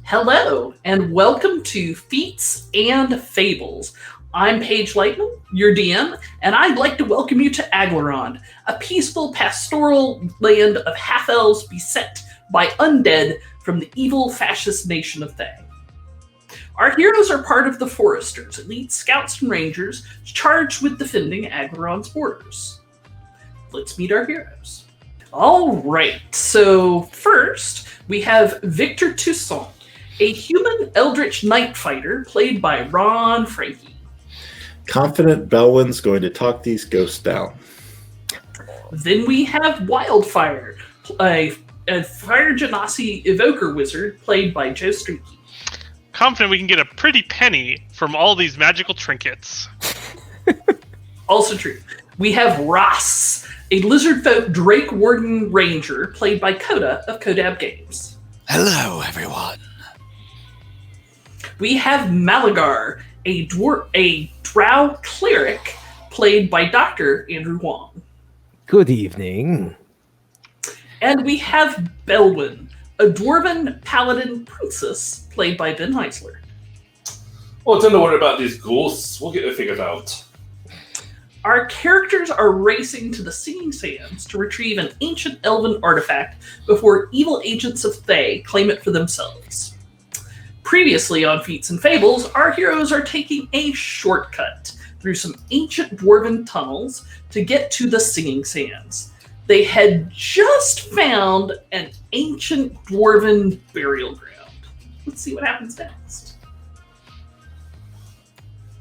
Hello, and welcome to Feats and Fables. I'm Paige Lightman, your DM, and I'd like to welcome you to Aglarond, a peaceful pastoral land of half-elves beset by undead from the evil fascist nation of Thay. Our heroes are part of the Foresters, elite scouts and rangers charged with defending Aglarond's borders. Let's meet our heroes. All right, so first we have Victor Toussaint, a human eldritch night fighter played by Ron Frankie. Confident Belwyn's going to talk these ghosts down. Then we have Wildfire, a Fire Genasi evoker wizard played by Joe Streaky. Confident we can get a pretty penny from all these magical trinkets. Also true. We have Ross, a lizardfolk Drake Warden ranger played by Coda of Kodab Games. Hello, everyone. We have Malagar, a drow cleric played by Dr. Andrew Wong. Good evening. And we have Belwyn, a dwarven paladin princess played by Ben Heisler. Oh, don't worry about these ghosts. We'll get it figured out. Our characters are racing to the Singing Sands to retrieve an ancient elven artifact before evil agents of Thay claim it for themselves. Previously on Feats and Fables, our heroes are taking a shortcut through some ancient dwarven tunnels to get to the Singing Sands. They had just found an ancient dwarven burial ground. Let's see what happens next.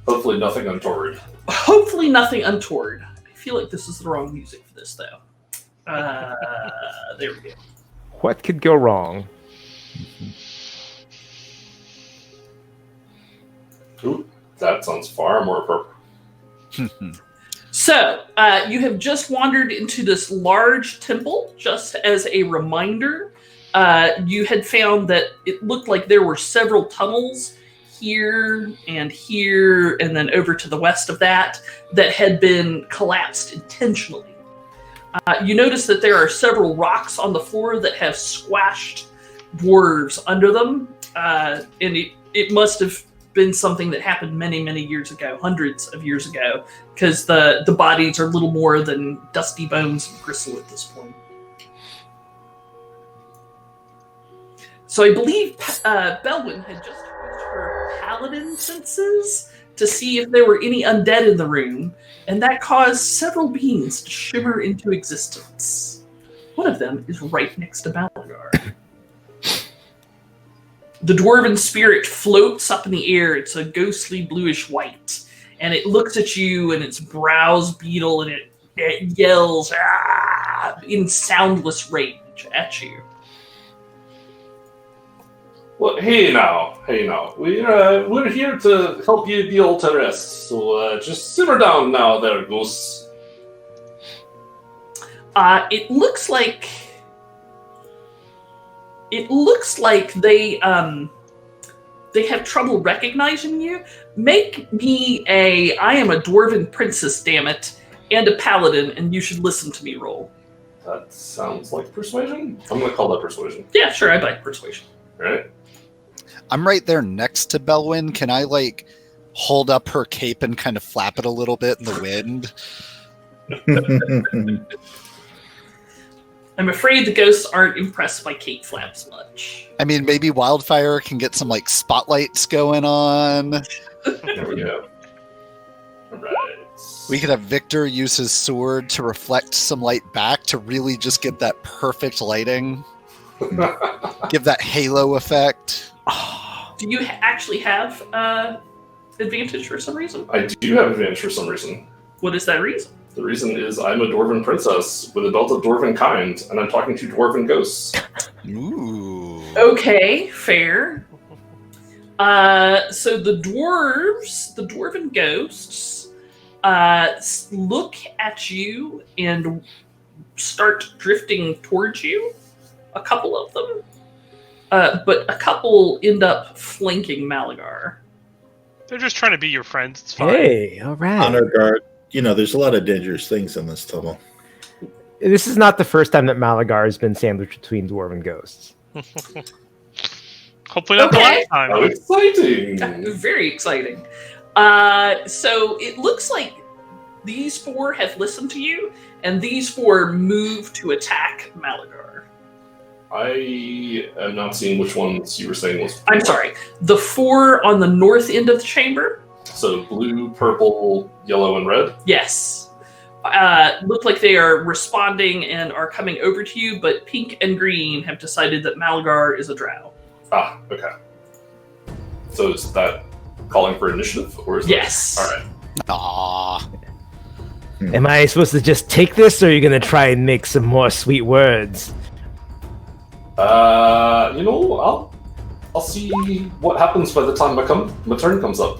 Hopefully nothing untoward. Hopefully nothing untoward. I feel like this is the wrong music for this, though. There we go. What could go wrong? Ooh, that sounds far more appropriate. So, you have just wandered into this large temple. Just as a reminder, you had found that it looked like there were several tunnels here, and then over to the west of that had been collapsed intentionally. You notice that there are several rocks on the floor that have squashed dwarves under them, and it must have been something that happened many, many years ago, hundreds of years ago, because the bodies are little more than dusty bones and gristle at this point. So I believe Belwyn had just used her paladin senses to see if there were any undead in the room, and that caused several beings to shimmer into existence. One of them is right next to Malagar. The dwarven spirit floats up in the air. It's a ghostly bluish white. And it looks at you and its brows beetle and it yells in soundless rage at you. Well, hey now. We're here to help you be able to rest. So just simmer down now there, ghosts. It looks like they have trouble recognizing you. Make me I am a dwarven princess, damn it, and a paladin, and you should listen to me roll. That sounds like persuasion. I'm going to call that persuasion. Yeah, sure, I like persuasion. Right? I'm right there next to Belwyn. Can I, hold up her cape and kind of flap it a little bit in the wind? I'm afraid the ghosts aren't impressed by cape flaps much. I mean, maybe Wildfire can get some, spotlights going on. There we go. All right. We could have Victor use his sword to reflect some light back to really just get that perfect lighting. Give that halo effect. Do you actually have advantage for some reason? I do have advantage for some reason. What is that reason? The reason is I'm a dwarven princess with a belt of dwarven kind, and I'm talking to dwarven ghosts. Ooh. Okay, fair. So the dwarven ghosts, look at you and start drifting towards you. A couple of them. But a couple end up flanking Malagar. They're just trying to be your friends. It's fine. Hey, all right. Honor guard. There's a lot of dangerous things in this tunnel. This is not the first time that Malagar has been sandwiched between dwarven ghosts. Hopefully not the Okay. last time. How exciting! Very exciting. So it looks like these four have listened to you, and these four move to attack Malagar. I am not seeing which ones you were saying was. I'm sorry. The four on the north end of the chamber? So blue, purple, yellow, and red? Yes. Look like they are responding and are coming over to you, but pink and green have decided that Malagar is a drow. Ah, okay. So is that calling for initiative? Or is Yes. That... Alright. Aww. Am I supposed to just take this, or are you gonna try and make some more sweet words? I'll see what happens by the time my turn comes up.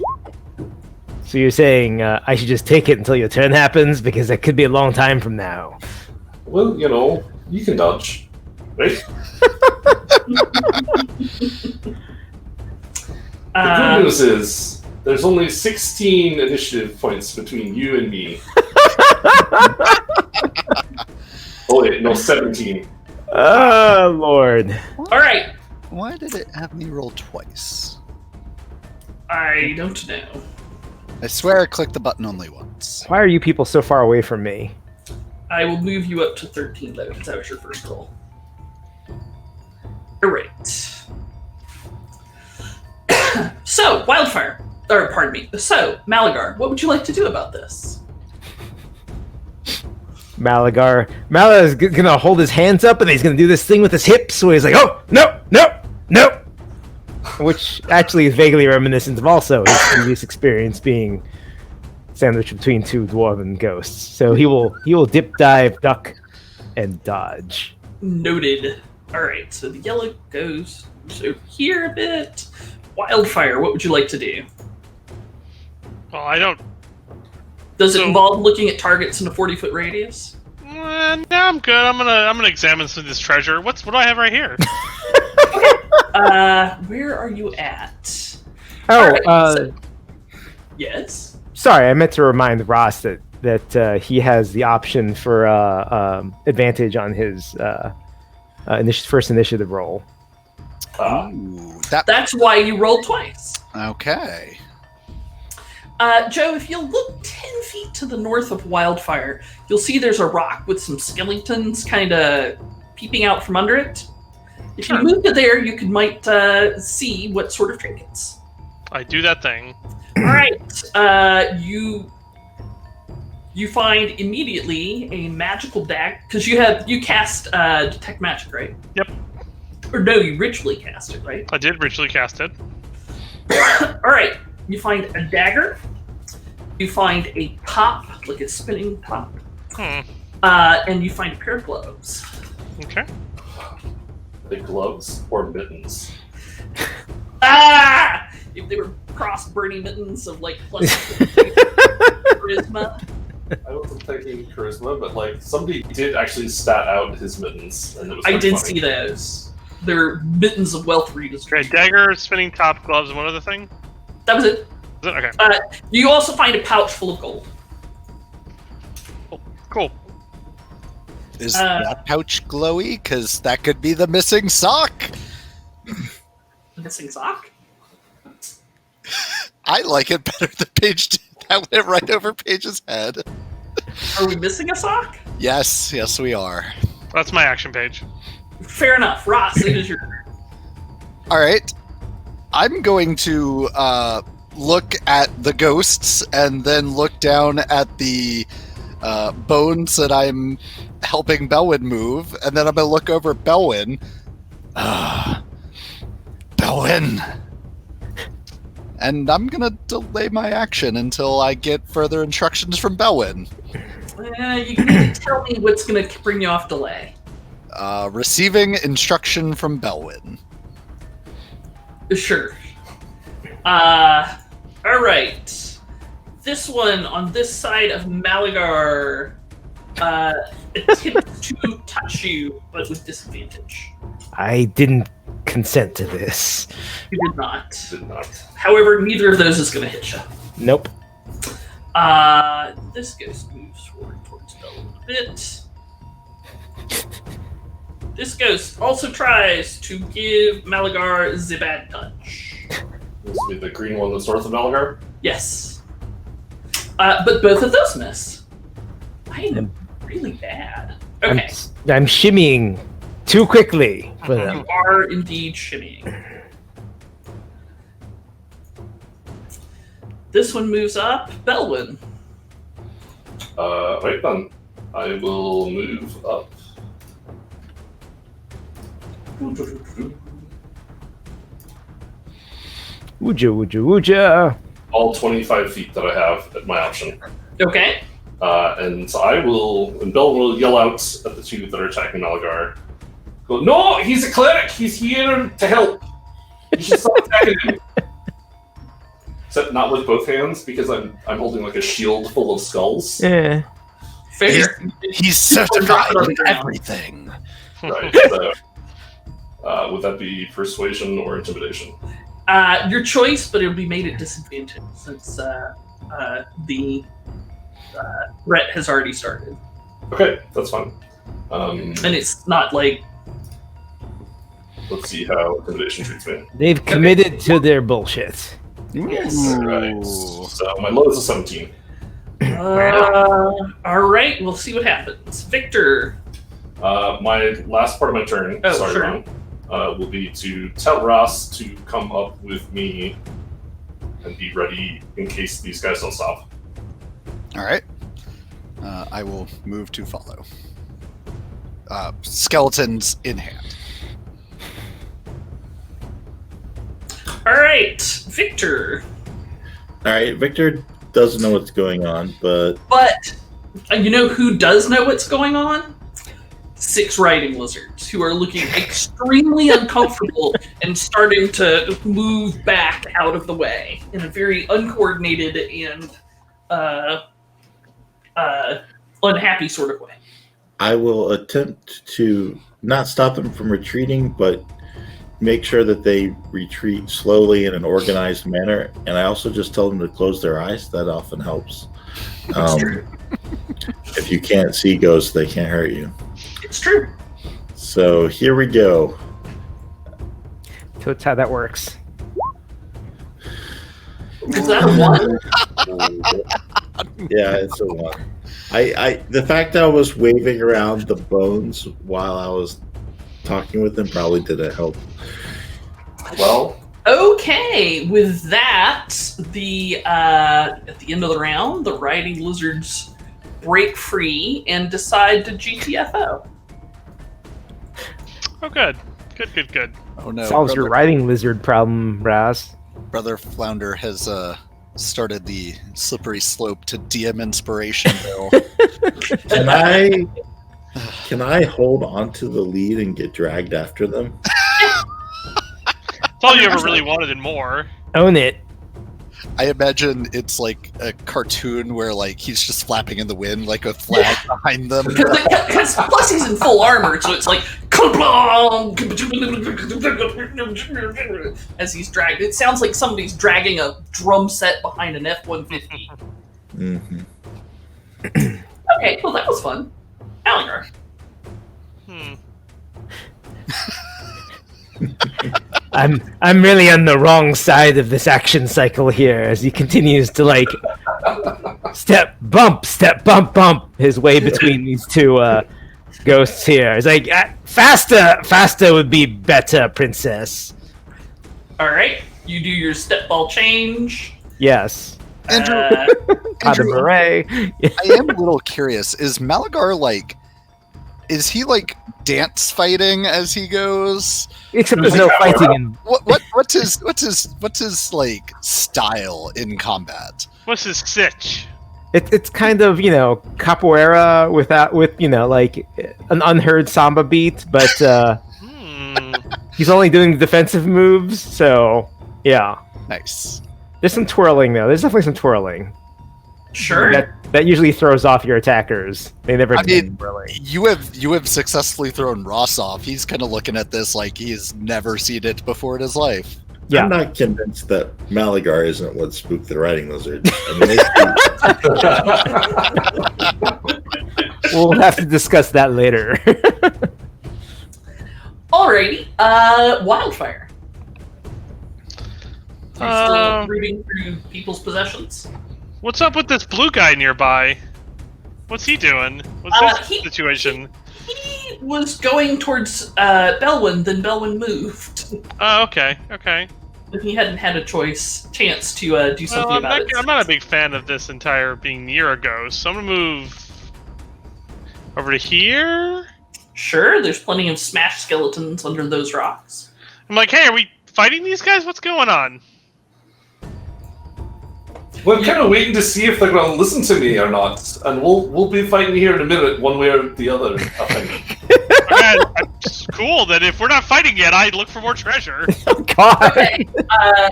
So you're saying I should just take it until your turn happens, because that could be a long time from now. Well, you can dodge. Right? The good news is, there's only 16 initiative points between you and me. Oh wait, no, 17. Oh, Lord. All right. Why did it have me roll twice? I don't know. I swear I clicked the button only once. Why are you people so far away from me? I will move you up to 13, though, because that was your first roll. All right. So, Wildfire. Or, pardon me. So, Malagar, what would you like to do about this? Malagar is gonna hold his hands up, and he's gonna do this thing with his hips where he's like, oh, no, which actually is vaguely reminiscent of also his previous experience being sandwiched between two dwarven ghosts. So he will dip, dive, duck, and dodge. Noted. All right, so the yellow goes over here a bit. Wildfire, what would you like to do? Well, I don't. Does it So- involve looking at targets in a 40-foot radius? No, I'm good. I'm gonna examine some of this treasure. What do I have right here? Where are you at? Oh, Alright, so- Yes? sorry, I meant to remind Ross that he has the option for advantage on his first initiative roll. Ooh, That's why you rolled twice. okay. Joe, if you look 10 feet to the north of Wildfire, you'll see there's a rock with some skeletons kind of peeping out from under it. If you move to there, you might see what sort of trinkets. I do that thing. All right, you find immediately a magical dagger because you cast detect magic, right? Yep. Or no, you ritually cast it, right? I did ritually cast it. All right, you find a dagger. You find a top, like a spinning top, and you find a pair of gloves. Okay. The gloves or mittens? Ah! If they were cross-burning mittens of like plus charisma. I wasn't thinking charisma, but somebody did actually stat out his mittens, and it was. I did funny. see those. They're mittens of wealth redistribution. Okay, dagger, spinning top, gloves, and one other thing? That was it. Is it? Okay. You also find a pouch full of gold. Cool. Is that pouch glowy? Because that could be the missing sock. A missing sock? I like it better than Paige did. That went right over Paige's head. Are we missing a sock? Yes, we are. That's my action page. Fair enough. Ross, it is your turn. All right. I'm going to look at the ghosts and then look down at the bones that I'm helping Belwyn move, and then I'm going to look over at Belwyn. Belwyn! And I'm going to delay my action until I get further instructions from Belwyn. You can need to tell me what's going to bring you off delay. Receiving instruction from Belwyn. Sure. All right. This one on this side of Malagar attempts to touch you, but with disadvantage. I didn't consent to this. You did not. Did not. However, neither of those is going to hit you. Nope. This ghost moves forward towards Bell a bit. This ghost also tries to give Malagar the bad touch. This will be the green one that's north of Malagar. Yes. But both of those miss. I am really bad. Okay. I'm shimmying too quickly for them. You are indeed shimmying. This one moves up. Belwyn. Right then. I will move up. Wooja. All 25 feet that I have at my option. Okay. And so and Bill will yell out at the two that are attacking Malagar. Go, no, he's a cleric. He's here to help. You should stop attacking him. Except not with both hands, because I'm holding like a shield full of skulls. Yeah. Fair. He's certified in everything. Right. So, would that be persuasion or intimidation? Your choice, but it'll be made at disadvantage since the threat has already started. Okay, that's fine. And it's not like... Let's see how intimidation treats me. They've committed to their bullshit. Yes. Alright, so my low is a 17. Alright, we'll see what happens. Victor. My last part of my turn, Sure. Ron, will be to tell Ross to come up with me and be ready in case these guys don't stop. All right. I will move to follow. Skeletons in hand. Alright, Victor. All right, Victor doesn't know what's going on, but But you know who does know what's going on? 6 riding lizards who are looking extremely uncomfortable and starting to move back out of the way in a very uncoordinated and unhappy sort of way. I will attempt to not stop them from retreating, but make sure that they retreat slowly in an organized manner. And I also just tell them to close their eyes. That often helps. If you can't see ghosts, they can't hurt you. It's true. So here we go. So that's how that works. Is that a 1? Yeah, it's a 1. The fact that I was waving around the bones while I was talking with them probably didn't help. Well, Okay, with that, at the end of the round, the riding lizards break free and decide to GTFO. Oh, good. Good. Oh no! Solves your riding lizard problem, Raz. Brother Flounder has started the slippery slope to DM inspiration. Bill. Can I hold on to the lead and get dragged after them? It's all you ever really wanted and more. Own it. I imagine it's like a cartoon where like he's just flapping in the wind like a flag behind them. Because plus he's in full armor, so it's like as he's dragged. It sounds like somebody's dragging a drum set behind an F-150. Mm-hmm. Okay, well that was fun. Aligar. I'm really on the wrong side of this action cycle here as he continues to like step bump his way between these two ghosts here. It's like faster would be better, princess. All right, you do your step ball change. Yes. Andrew, Pas de Marais. I am a little curious. Is Malagar like? Is he like dance fighting as he goes? Except there's no fighting in. What's his like style in combat? What's his sitch? It's kind of, capoeira with like an unheard samba beat, but he's only doing defensive moves, so yeah. Nice. There's some twirling though. There's definitely some twirling. Sure. That usually throws off your attackers. They never can twirling. You have successfully thrown Ross off. He's kind of looking at this like he's never seen it before in his life. Yeah. I'm not convinced that Malagar isn't what spooked the riding lizard. We'll have to discuss that later. Alrighty. Wildfire. Are you still rooting through people's possessions? What's up with this blue guy nearby? What's he doing? What's his situation? He was going towards Belwyn, then Belwyn moved. Oh, okay. He hadn't had a chance to do something about it. I'm not a big fan of this entire being near a ghost, so I'm gonna move over to here. Sure, there's plenty of smashed skeletons under those rocks. I'm like, hey, are we fighting these guys? What's going on? We're kind of waiting to see if they're going to listen to me or not, and we'll be fighting here in a minute, one way or the other. I think. It's cool that if we're not fighting yet, I look for more treasure. Oh, God. Okay,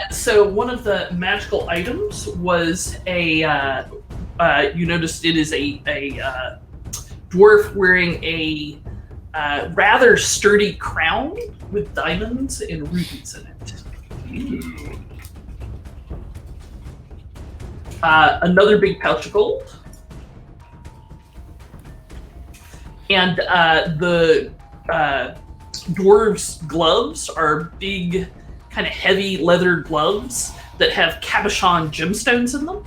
so one of the magical items was a. You noticed it is a dwarf wearing a rather sturdy crown with diamonds and rubies in it. Ooh. Another big pouch of gold. And the dwarves' gloves are big, kind of heavy leather gloves that have cabochon gemstones in them.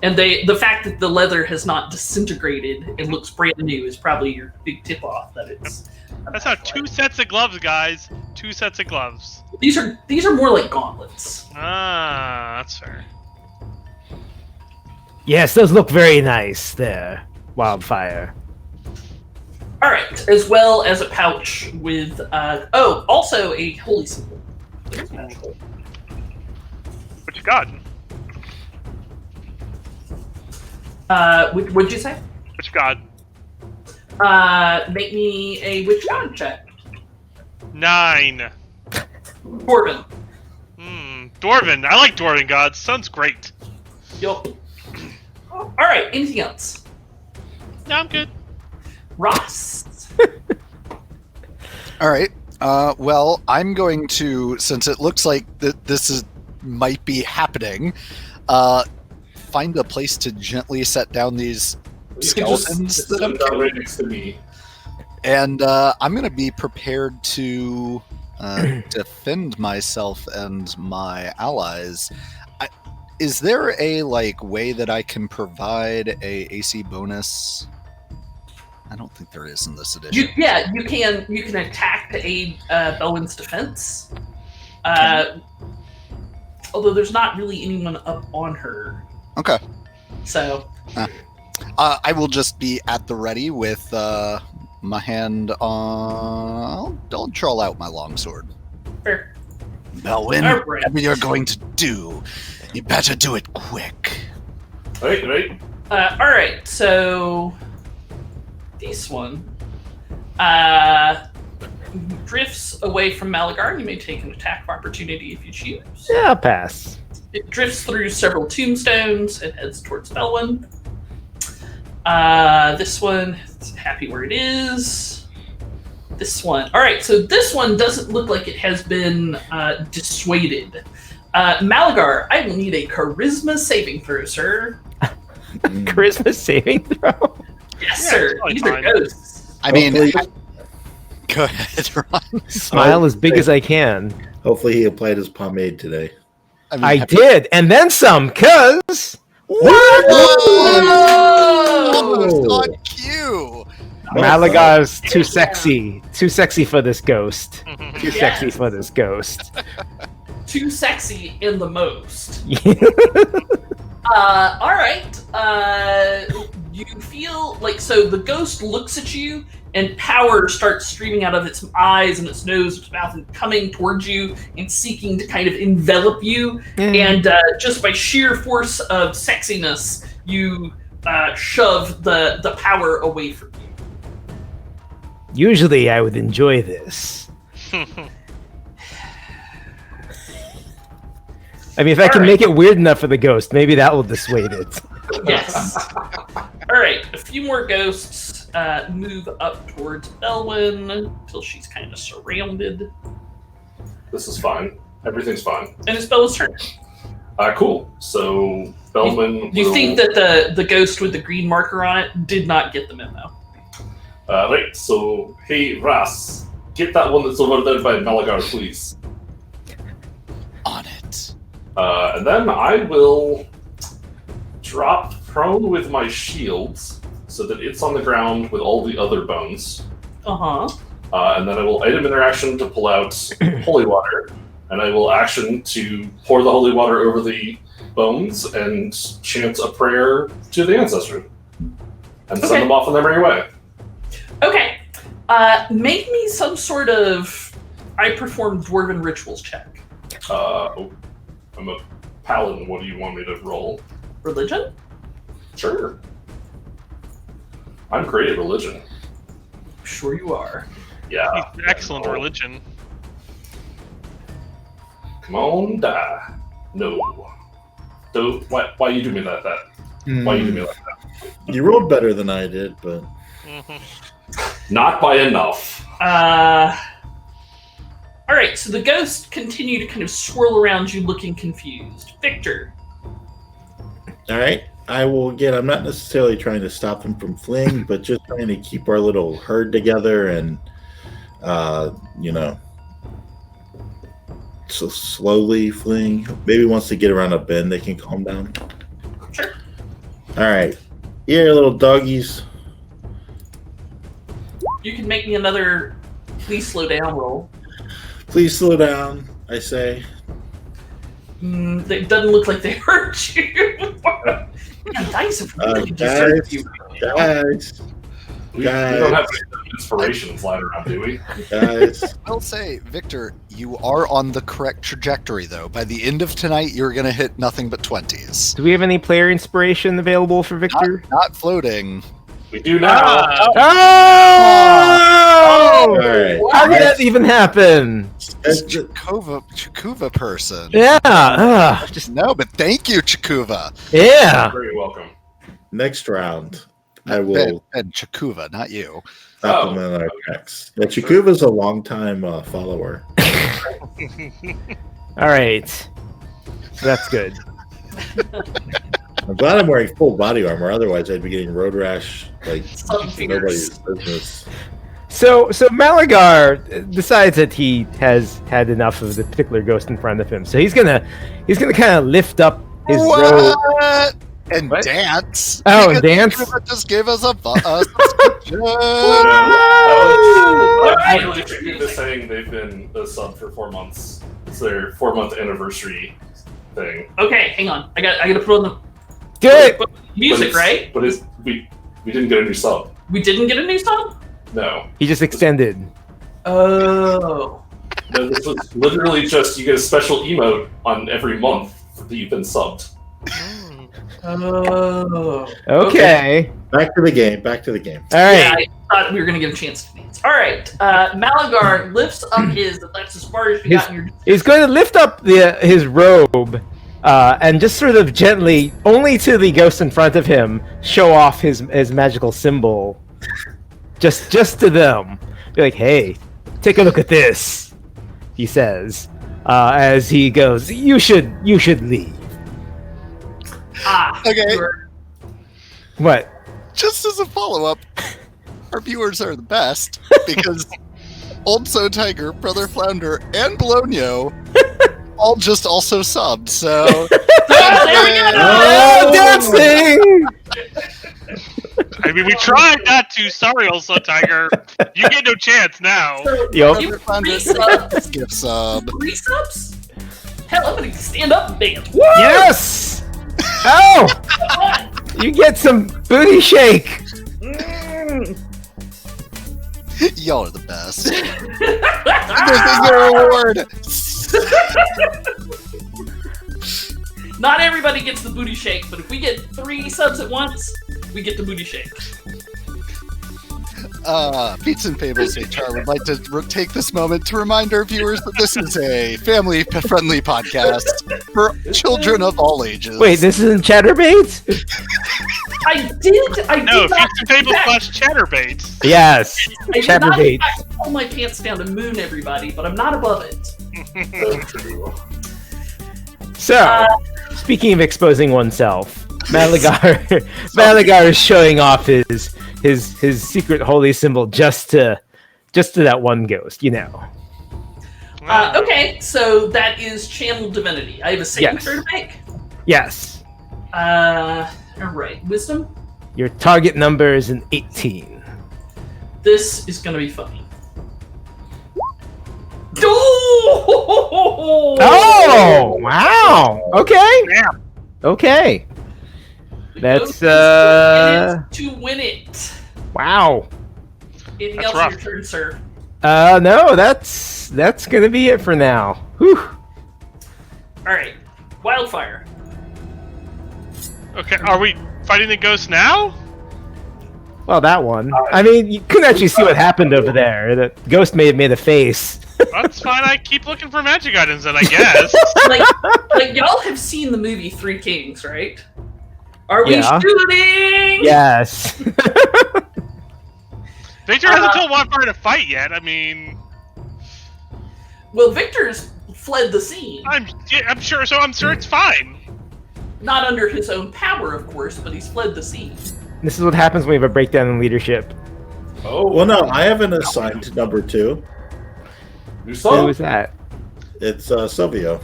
And the fact that the leather has not disintegrated and looks brand new is probably your big tip-off that it's... That's how 2 sets of gloves, guys. 2 sets of gloves. These are more like gauntlets. Ah, that's fair. Yes, those look very nice there, Wildfire. All right, as well as a pouch with also a holy symbol. What you got? What'd you say? What you got? Make me a witch god check. 9. Dwarven. Dwarven. I like Dwarven gods. Sounds great. Yup. All right. Anything else? No, I'm good. Ross. All right. Well, I'm going to, since it looks like this might be happening, find a place to gently set down these skeletons that I'm down right next to me. And I'm going to be prepared to defend myself and my allies. Is there a way that I can provide a AC bonus? I don't think there is in this edition. You can attack to aid Belwyn's defense. Although there's not really anyone up on her. Okay. So. I will just be at the ready with my hand on. I'll draw out my longsword. Fair. Belwyn, All right. whatever you're going to do, you better do it quick. Right. All right. So this one drifts away from Malagar. You may take an attack of opportunity if you choose. Yeah, I'll pass. It drifts through several tombstones and heads towards Belwyn. This one, it's happy where it is. This one. All right, so this one doesn't look like it has been dissuaded. Malagar, I will need a charisma saving throw, sir. Charisma saving throw? Yes, sir. totally These are fine. ghosts. I mean, Hopefully- go ahead, Ron. Smile as big as I can. Hopefully he applied his pomade today. I did, and then some, cause... What? Whoa! Almost on cue. Malagar's too sexy. Too sexy for this ghost. Too Yeah. sexy for this ghost. Too sexy in the most. All right. You feel like, so the ghost looks at you and power starts streaming out of its eyes and its nose, its mouth, and coming towards you and seeking to kind of envelop you. And just by sheer force of sexiness, you shove the power away from you. Usually I would enjoy this. I mean, if I can make it weird enough for the ghost, maybe that will dissuade it. Yes. All right. A few more ghosts move up towards Belwyn until she's kind of surrounded. This is fine. Everything's fine. And it's Belwyn's turn. Cool. So Belwyn. Do you think that the ghost with the green marker on it did not get the memo? Right. So hey, Ras, get that one that's identified Malagar, please. On it. And then I will drop prone with my shields so that it's on the ground with all the other bones. And then I will item interaction to pull out holy water, and I will action to pour the holy water over the bones and chant a prayer to the ancestor, and send them off on their merry way. Okay. Make me some sort of I perform dwarven rituals check. I'm a paladin. What do you want me to roll? Religion? Sure. I'm great at religion. Sure you are. Yeah. Excellent religion. Come on, die. No. So why you do me like that? Why you do me like that? You rolled better than I did, but Not by enough. All right, so the ghosts continue to kind of swirl around you looking confused. Victor. all right. I will again. I'm not necessarily trying to stop them from fleeing, but just trying to keep our little herd together and, so slowly fleeing. Maybe once they get around a bend, they can calm down. Sure. All right, here, little doggies. You can make me another please slow down roll. Please slow down. I say. It doesn't look like they hurt you. Man, dice have really deserved you. Guys, We don't have any inspirations lying around, do we? guys. I'll say, Victor, you are on the correct trajectory, though. By the end of tonight, you're going to hit nothing but 20s. Do we have any player inspiration available for Victor? Not floating. We do now. Oh! All right. How did that even happen? This Chakuva person. Yeah. Just no, but thank you, Chakuva. Yeah. Very welcome. Next round, I will And Chakuva, not you. supplement our checks. Yeah, Chikuva's a long-time follower. All right. So that's good. I'm glad I'm wearing full body armor. Otherwise, I'd be getting road rash like Sun fingers. nobody's business. So Malagar decides that he has had enough of the particular ghost in front of him. So he's gonna kind of lift up his robe. What? And What? dance. Oh, and Because dance? Chakuva just gave us a subscription. Actually, Chicken is saying they've been a sub for 4 months. It's their 4-month anniversary thing. Okay, hang on. I got to put on the Good. music, right? But we didn't get a new sub. We didn't get a new song? No. He just extended. Oh. No, this was literally just you get a special emote on every month that you've been subbed. Oh. Okay. Back to the game. Back to the game. All Yeah, right. I thought we were going to get a chance to dance. All right. Malagar lifts up that's as far as you got in your... He's going to lift up his robe and just sort of gently, only to the ghost in front of him, show off his magical symbol. Just to them. Be like, hey, take a look at this, he says, as he goes, you should leave. Okay. Sure. What? Just as a follow-up, our viewers are the best because Old So Tiger, Brother Flounder, and Bologno all just also subbed. So Oh, there we go! Oh, dancing! I mean, we tried not to. Sorry, also Tiger. You get no chance now. So, Yup. you Brother three Flounder, subs? give sub. 3 subs? Hell, I'm going to stand up and dance. Yes! Oh! Come on! You get some booty shake! Y'all are the best. This is your award. Not everybody gets the booty shake, but if we get 3 subs at once, we get the booty shake. Feats and Fables HR would like to take this moment to remind our viewers that this is a family-friendly podcast for children of all ages. Wait, this isn't Chatterbait? I did No, not Feats and Fables expect- / Chatterbaits. Yes, I did not Chatterbait. expect to pull my pants down to moon everybody, but I'm not above it. So, speaking of exposing oneself, Malagar is showing off his secret holy symbol just to just to that one ghost, you know. Okay, so that is Channel Divinity. I have a saving Yes. throw to make. Yes. All right, Wisdom. Your target number is an 18. This is going to be funny. Oh! Oh, wow. Okay. Damn. Okay. That's to win it. wow. Anything That's else rough. in your turn, sir? No, that's gonna be it for now. Whew. All right, Wildfire. Okay, are we fighting the ghost now? Well, that one. I mean, you couldn't actually see what happened over there. The ghost may have made a face. That's fine. I keep looking for magic items, then I guess. Like y'all have seen the movie Three Kings, right? Are we Yeah. shooting? Yes. Victor hasn't told Wildfire to fight yet. I mean, Well, Victor's fled the scene. I'm sure. So I'm sure it's fine. Not under his own power, of course, but he's fled the scene. This is what happens when we have a breakdown in leadership. Oh, Well, no, I haven't assigned number 2. you Who saw? was that? It's Silvio.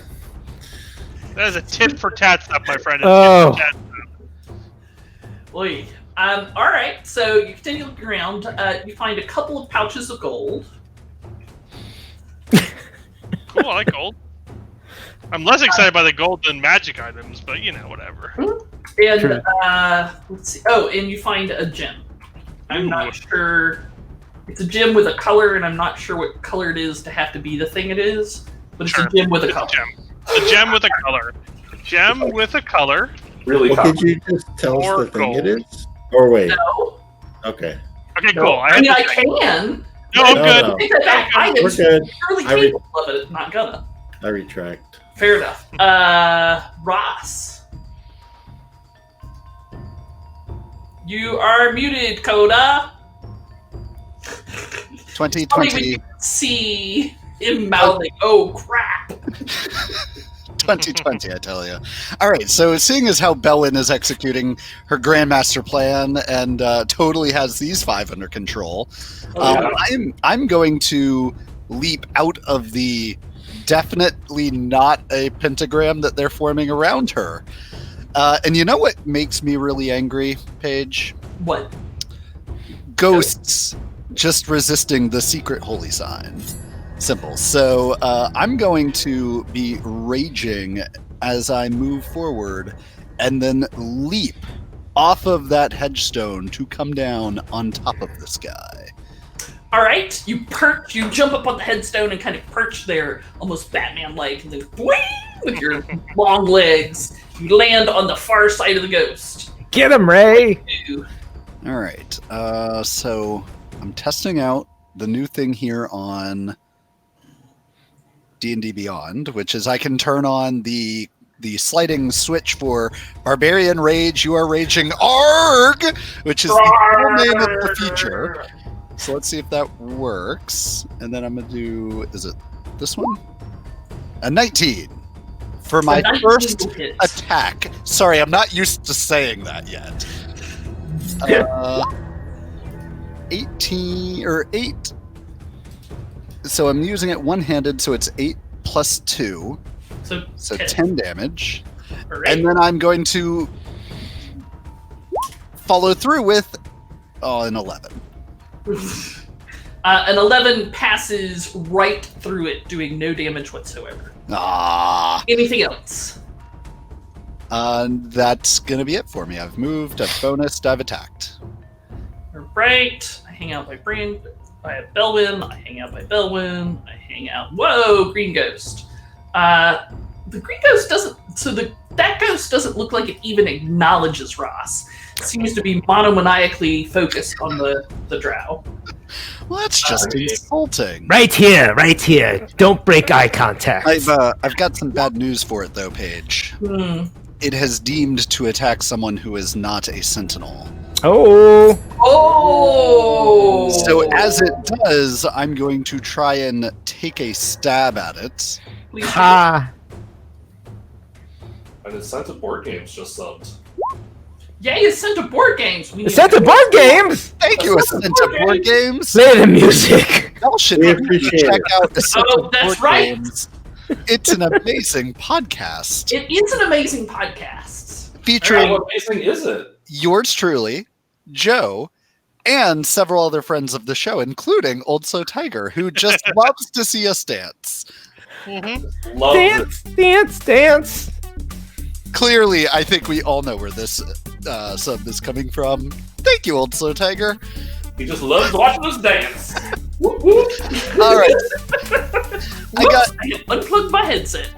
That is a tit for tat stuff, my friend. It's Oh. tit for tat. Oy. All right, so you continue looking around. You find a couple of pouches of gold. Cool, I like gold. I'm less excited by the gold than magic items, but you know, whatever. And True. let's see. Oh, and you find a gem. I'm Ooh. not sure. It's a gem with a color, and I'm not sure what color it is to have to be the thing it is. But it's Sure. a gem with a It's color. a gem. A gem with a color. A gem with a color. Really? Well, could you just tell us Or the thing it gold. is? Or wait. No. Okay. Okay, cool. I mean, I heard can. No, I'm No, good. no. I think that We're item's good. surely I re- capable of it. Not gonna. I retract. Fair enough. Ross. You are muted, Coda. Funny when 2020. you see him mouthing, "Oh crap!" 2020, I tell you. All right, so seeing as how Bellin is executing her Grandmaster plan and totally has these 5 under control, I'm going to leap out of the definitely not a pentagram that they're forming around her. And you know what makes me really angry, Paige? What? Ghosts just resisting the secret holy sign. Simple. So I'm going to be raging as I move forward and then leap off of that hedgestone to come down on top of this guy. All right, you jump up on the headstone and kind of perch there, almost Batman-like, and then boing, with your long legs, you land on the far side of the ghost. Get him, Ray. All right. So I'm testing out the new thing here on D&D Beyond, which is I can turn on the sliding switch for Barbarian Rage. You are raging ARG, which is the full name of the feature. So let's see if that works. And then I'm going to do, is it this one? A 19 for my 19 first will hit. attack. Sorry, I'm not used to saying that yet. 18 or 8. So I'm using it one-handed, so it's 8 plus 2. So 10 damage. All right. And then I'm going to follow through with an 11. An 11 passes right through it, doing no damage whatsoever. Ah, Anything else? that's going to be it for me. I've moved, I've bonused, I've attacked. All right. I hang out by Belwyn. I hang out by Belwyn. I hang out. Whoa, Green Ghost. The Green Ghost doesn't. So that ghost doesn't look like it even acknowledges Ross. It seems to be monomaniacally focused on the drow. Well, that's just insulting. Right here, right here. Don't break eye contact. I've got some bad news for it, though, Paige. It has deemed to attack someone who is not a sentinel. Oh. Oh! So as it does, I'm going to try and take a stab at it. Please Ha. And Incentive Board Games just subbed. Yay, Ascent Board Games! We need Ascent to- Board Games! Thank you, Ascent Board Games. Play the music. Y'all should We really appreciate check it. out Ascent Oh, that's Board right. Games. It's an amazing podcast It is an amazing podcast. featuring How amazing is it? yours truly, Joe, and several other friends of the show, including Old So Tiger, who just loves to see us dance. Love Dance, dance, dance. Clearly, I think we all know where this sub is coming from. Thank you, Old So Tiger. it. He just loves watching us dance. Whoop, whoop. All right, I got. I unplugged my headset.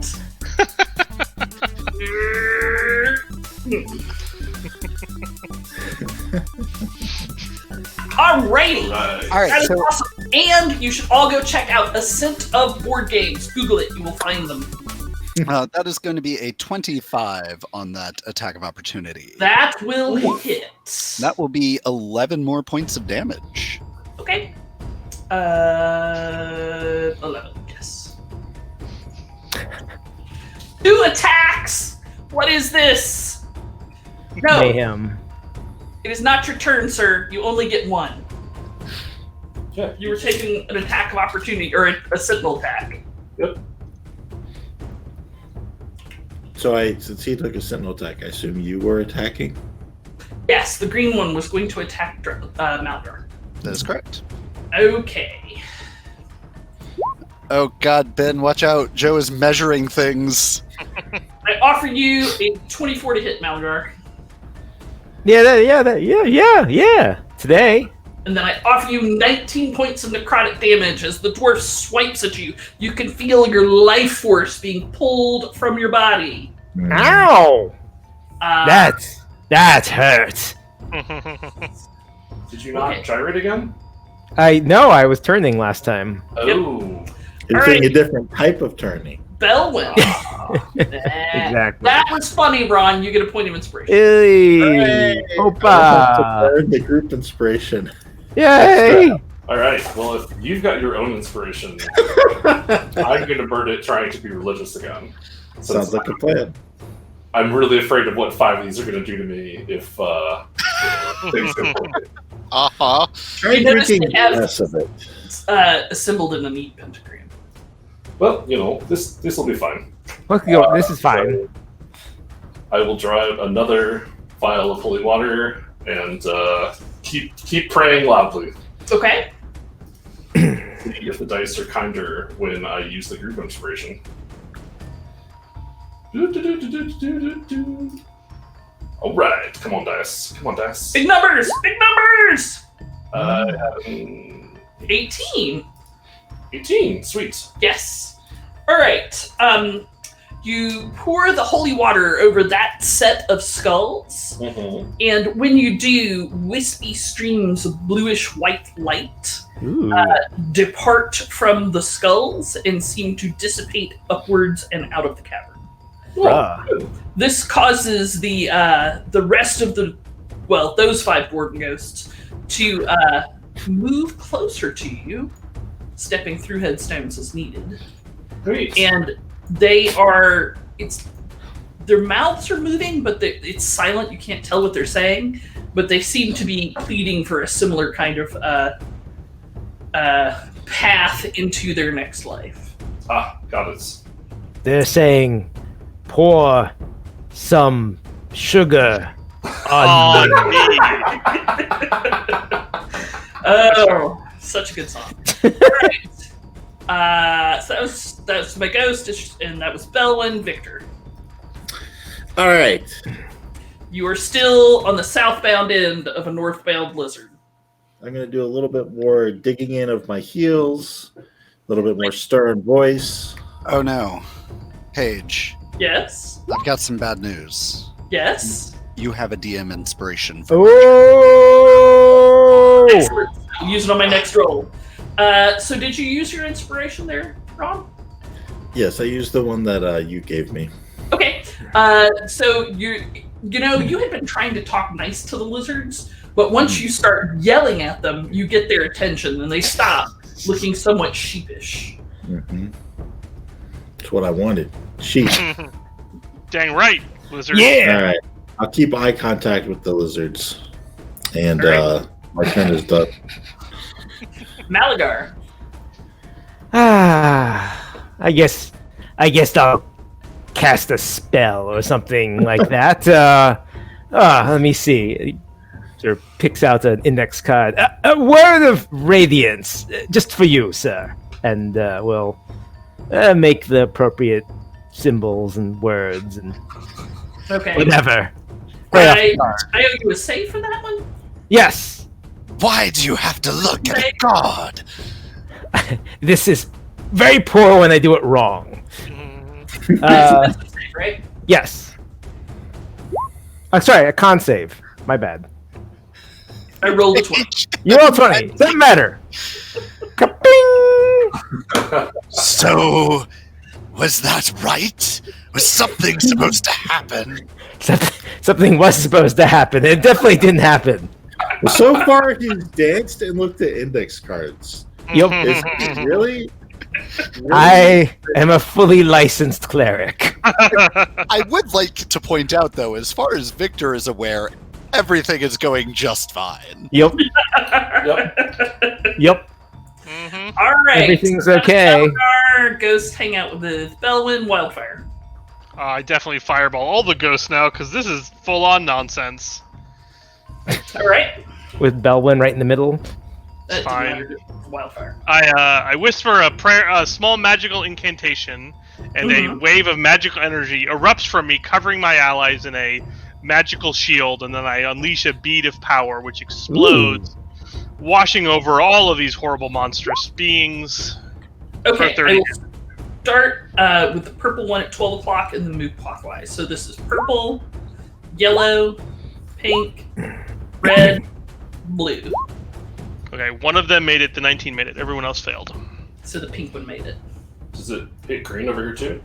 Alrighty. Right. All right, That is so awesome. And you should all go check out Ascent of Board Games. Google it, you will find them. that is going to be a 25 on that attack of opportunity. That will hit. That will be 11 more points of damage. Okay. 11, yes. 2 attacks! What is this? No, Mayhem. it is not your turn, sir. You only get 1. Yeah. You were taking an attack of opportunity, or a sentinel attack. Yep. So since he took a sentinel attack, I assume you were attacking? Yes, the green one was going to attack Malgar. That is correct. Okay. Oh God, Ben, watch out! Joe is measuring things. I offer you a 24 to hit Malgar, Yeah. Today. and then I offer you 19 points of necrotic damage as the dwarf swipes at you. You can feel your life force being pulled from your body. Ow! Uh, That hurts. Did you not Okay. gyrate again? I was turning last time. Oh. You're All doing right. a different type of turning. Belwyn. Exactly. That was funny, Ron. You get a point of inspiration. Hey, Hooray! I want Opa! to burn the group inspiration. Yay! All right. Well, if you've got your own inspiration, I'm going to burn it trying to be religious again. Sounds like a plan. I'm really afraid of what 5 of these are going to do to me if things go poorly. Uh-huh. Try You notice drinking they have- less of it. Assembled in a neat pentagram. Well, this will be fine. This is fine. I will draw out another vial of holy water and keep praying loudly. Okay. See if the dice are kinder when I use the group inspiration. All right, come on, dice. Come on, dice. Big numbers! Big numbers! 18. 18. Sweet. Yes. All right. You pour the holy water over that set of skulls, Mm-hmm. and when you do, wispy streams of bluish-white light Ooh. depart from the skulls and seem to dissipate upwards and out of the cavern. Ah. This causes the rest of those 5 Gordon ghosts to move closer to you, stepping through headstones as needed. Great. And their mouths are moving, but it's silent. You can't tell what they're saying, but they seem to be pleading for a similar kind of path into their next life. Got it. They're saying, pour some sugar on me. Oh, such a good song. Alright. So that was my ghost, and that was Belwyn. Victor, All right. you are still on the southbound end of a northbound blizzard. I'm going to do a little bit more digging in of my heels, a little bit more stern voice. Oh no. Paige, Yes? I've got some bad news. Yes? You have a DM inspiration. Oh! Excellent. I'll use it on my next roll. So did you use your inspiration there, Ron? Yes, I used the one that you gave me. Okay. So you had been trying to talk nice to the lizards, but once you start yelling at them, you get their attention and they stop, looking somewhat sheepish. Mm-hmm. That's what I wanted. Sheep. Dang right, lizard. Yeah! All right. I'll keep eye contact with the lizards, and Alright. my turn is done. Malagar. I guess I'll cast a spell or something like that. Let me see. Sort of picks out an index card. A word of radiance, just for you, sir. And we'll make the appropriate symbols and words and Okay. whatever. I owe you a save for that one? Yes. Why do you have to look at a god? This is very poor when I do it wrong. That's a save, right? Yes. Sorry, a con save. My bad. I rolled a 20. You roll 20. Doesn't matter. Ka-ping! So, was that right? Was something supposed to happen? Something was supposed to happen. It definitely didn't happen. Well, so far, he's danced and looked at index cards. Yep. Is really? I am a fully licensed cleric. I would like to point out, though, as far as Victor is aware, everything is going just fine. Yep. Yep. Yep. All right. Everything's okay. Malagar, Ghost hang out with Belwyn, Wildfire. I definitely fireball all the ghosts now because this is full-on nonsense. All right. With Belwyn right in the middle. That Fine. didn't matter to Wildfire. I whisper a prayer, a small magical incantation, and a wave of magical energy erupts from me, covering my allies in a magical shield, and then I unleash a bead of power, which explodes, washing over all of these horrible, monstrous beings. Okay, For I 30 will start with the purple one at 12 o'clock and then move clockwise. So this is purple, yellow, pink, red, blue. Okay, one of them made it, the 19 made it, everyone else failed. So the pink one made it. Does it hit green over here too?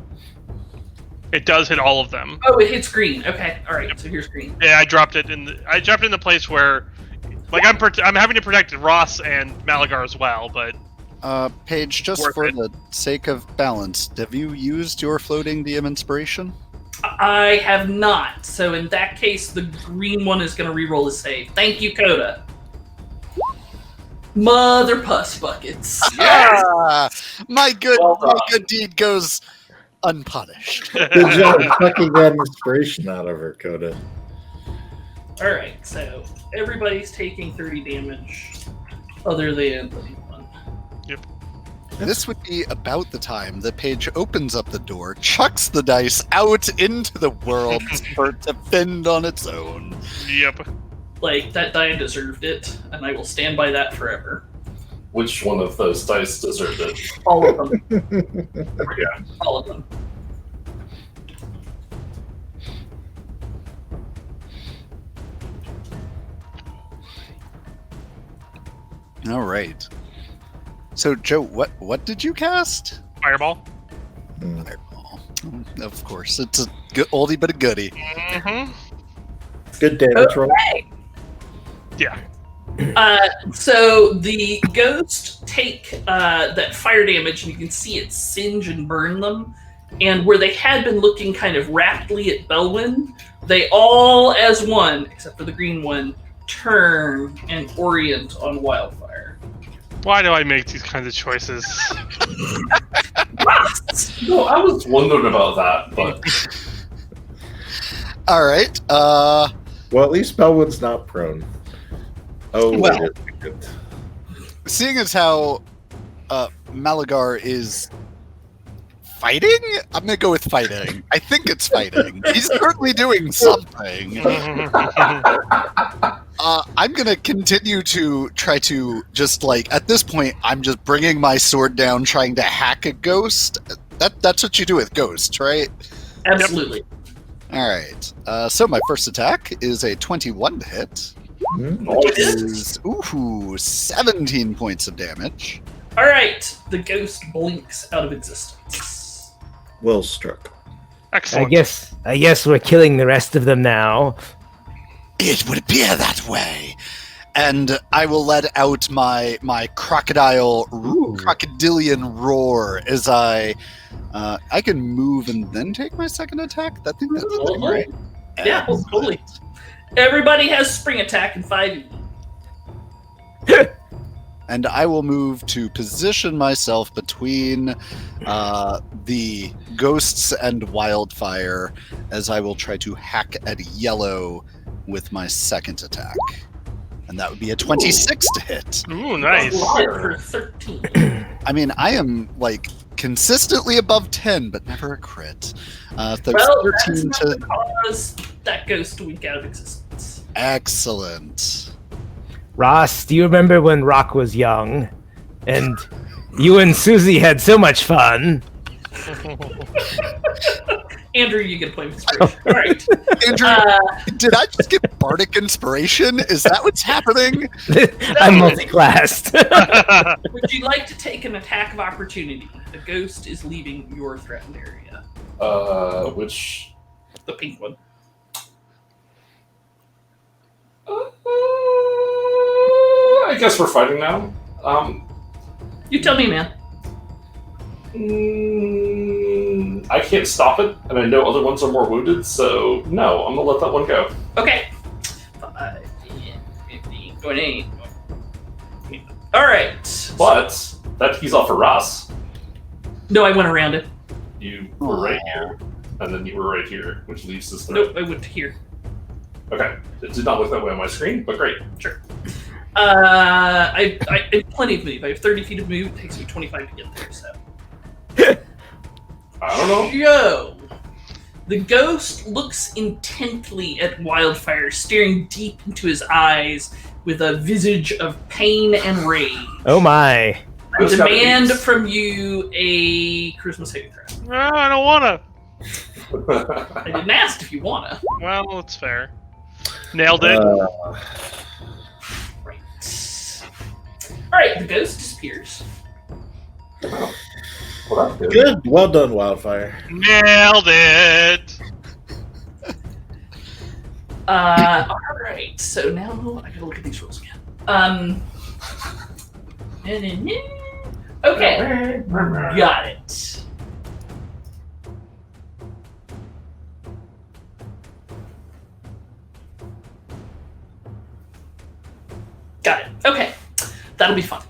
It does hit all of them. Oh, it hits green. Okay, all right. So here's green. Yeah, I dropped it in the place where, like, I'm having to protect Ross and Malagar as well, but Paige, just Worth for it. the sake of balance, have you used your floating DM inspiration? I have not. So in that case, the green one is going to re-roll a save. Thank you, Coda. Mother puss buckets. Ah, my good Well done. deed goes unpunished. Good job sucking that inspiration out of her, Coda. All right. So everybody's taking 30 damage, other than the pink one. This would be about the time that Paige opens up the door, chucks the dice out into the world for it to fend on its own. Yep. Like that die deserved it, and I will stand by that forever. Which one of those dice deserved it? All of them. There we go. All of them. All right. So, Joe, what did you cast? Fireball. Fireball. Of course, it's a good oldie but a goodie. Mm-hmm. Good damage roll. Yeah. So the ghosts take that fire damage, and you can see it singe and burn them. And where they had been looking kind of raptly at Belwyn, they all, as one, except for the green one, turn and orient on Wildfire. Why do I make these kinds of choices? No, I was wondering about that, but All right. Well, at least Belwyn's not prone. Oh, Well. wait a second. Seeing as how Malagar is fighting, I'm gonna go with fighting. I think it's fighting. He's certainly doing something. I'm gonna continue to try to just like at this point, I'm just bringing my sword down, trying to hack a ghost. That's what you do with ghosts, right? Absolutely. All right. So my first attack is a 21 to hit. It is. Is 17 points of damage. All right. The ghost blinks out of existence. Well struck. Excellent. I guess we're killing the rest of them now. It would appear that way. And I will let out my crocodilian roar as I can move and then take my second attack. I think that's Oh, right. Yeah, totally. Everybody has spring attack in 5e. And I will move to position myself between the ghosts and wildfire as I will try to hack at yellow with my second attack. And that would be a 26 to hit. Ooh, nice. Hit for 13. I mean, I am like consistently above 10, but never a crit. Well, 13 that's not to cause that ghost to weak out of existence. excellent. Ross, do you remember when Rock was young? And you and Susie had so much fun. Andrew, you get a point of inspiration. All right. Andrew, did I just get bardic inspiration? Is that what's happening? I'm multi-classed. Would you like to take an attack of opportunity? The ghost is leaving your threatened area. Which? The pink one. I guess we're fighting now. You tell me, man. I can't stop it, and I know other ones are more wounded, so no, I'm gonna let that one go. Okay. 5, 10, 15, 20. All right. But that keys off for Ross. No, I went around it. You were right here, and then you were right here, which leaves this threat. Nope, I went to here. Okay, it did not look that way on my screen, but great. Sure. I have plenty of move. I have 30 feet of move. It takes me 25 to get there, so. I don't know. Yo! The ghost looks intently at Wildfire, staring deep into his eyes with a visage of pain and rage. Oh my. I demand from you a charisma saving throw. No, I don't wanna. I didn't ask if you wanna. Well, it's fair. Nailed it. Right. Alright, the ghost disappears. Well, that's good. Good. Well done, Wildfire. Nailed it. Alright, so now I gotta look at these rules again. Okay. Got it. Got it. Okay. That'll be fun.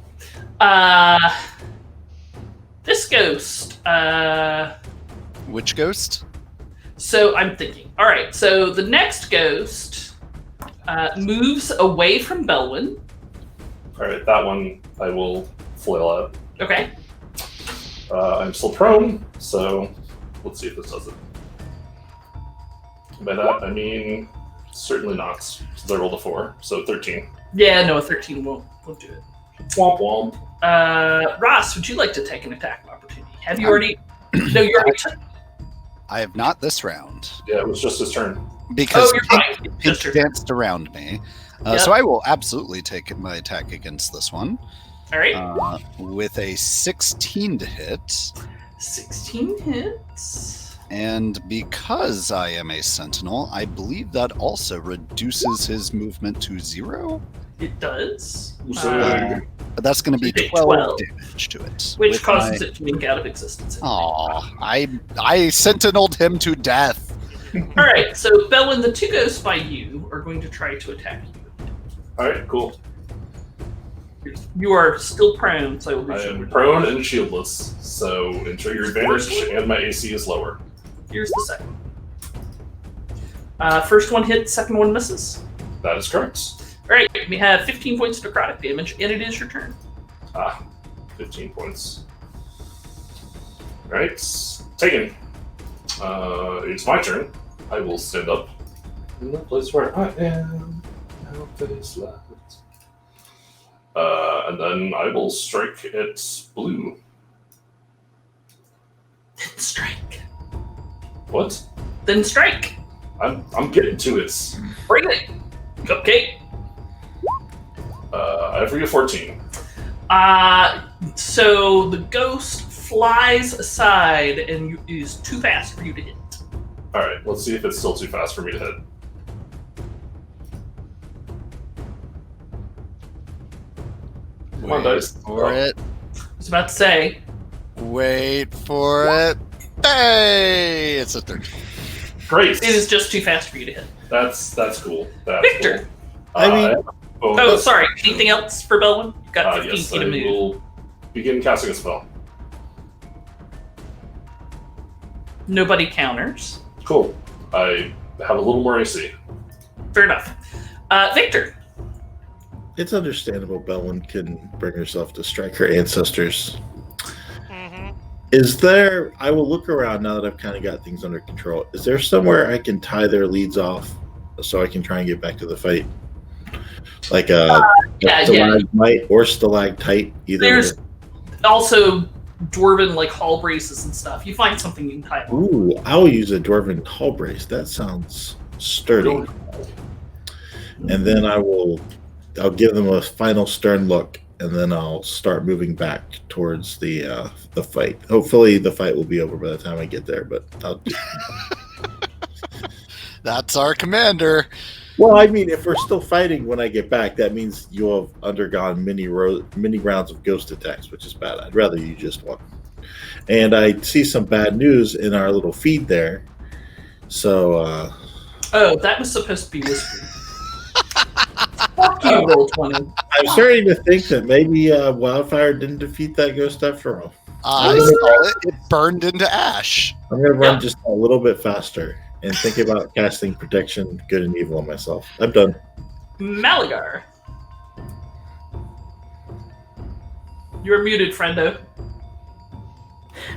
This ghost, Which ghost? so I'm thinking. Alright, so the next ghost moves away from Belwyn. Alright, that one I will flail at. Okay. I'm still prone, so let's see if this does it. By that, I mean, certainly not, since I rolled a 4, so 13. Yeah, no, a 13 won't do it. Womp womp. Ross, would you like to take an attack of opportunity? Have you already? No, you already took. I have not this round Yeah, it was just his turn. because Oh, you're Pink, right. Pink Just your- danced around me. Yep. So I will absolutely take my attack against this one All right. with a 16 to hit. 16 hits. And because I am a sentinel, I believe that also reduces his movement to 0. It does. So- But that's going to be Okay, 12 12. damage to it. Which with causes my- it to wink out of existence. Aw, I sentineled him to death. All right. So Belwyn, the two ghosts by you are going to try to attack you. Alright, cool. You are still prone, so I will I do am prone and shieldless, so enjoy your advantage, Fortunately. and my AC is lower. Here's the second. First one hits, second one misses. That is correct. All right. We have 15 points of necrotic damage, and it is your turn. 15 points. Alright, taken. It's my turn. I will stand up in the place where I am. No face left. And then I will strike at blue. Then strike. What? Then strike. I'm getting to it. Bring it. Cupcake. I have a 14. So the ghost flies aside and is too fast for you to hit. Alright, let's see if it's still too fast for me to hit. Come on, dice. For it. I was about to say, Wait for it. Hey! It's a 13. Great. It is just too fast for you to hit. That's cool. That's Victor. Cool. Oh, sorry. Anything else for Belwyn? You've got 15 yes, feet to I move. will begin casting a spell. Nobody counters. Cool. I have a little more AC. Fair enough. Victor. It's understandable Belwyn can bring herself to strike her ancestors. Mm-hmm. Is there... I will look around now that I've kind of got things under control. Is there somewhere I can tie their leads off so I can try and get back to the fight? Like a stalagmite or stalactite, either. There's also dwarven like hall braces and stuff. You find something you can tie on. Ooh, I'll use a dwarven hull brace. That sounds sturdy. And then I'll give them a final stern look, and then I'll start moving back towards the fight. Hopefully the fight will be over by the time I get there, but That's our commander. well, I mean, if we're still fighting when I get back, that means you'll have undergone many rounds of ghost attacks, which is bad. I'd rather you just won. And I see some bad news in our little feed there. So, Oh, that was supposed to be whispered. Fuck you, Roll20. I'm starting to think that maybe Wildfire didn't defeat that ghost after all. I saw it. It burned into ash. I'm going to run just a little bit faster and think about casting Protection, Good and Evil on myself. I'm done. Malagar. You're muted, friendo.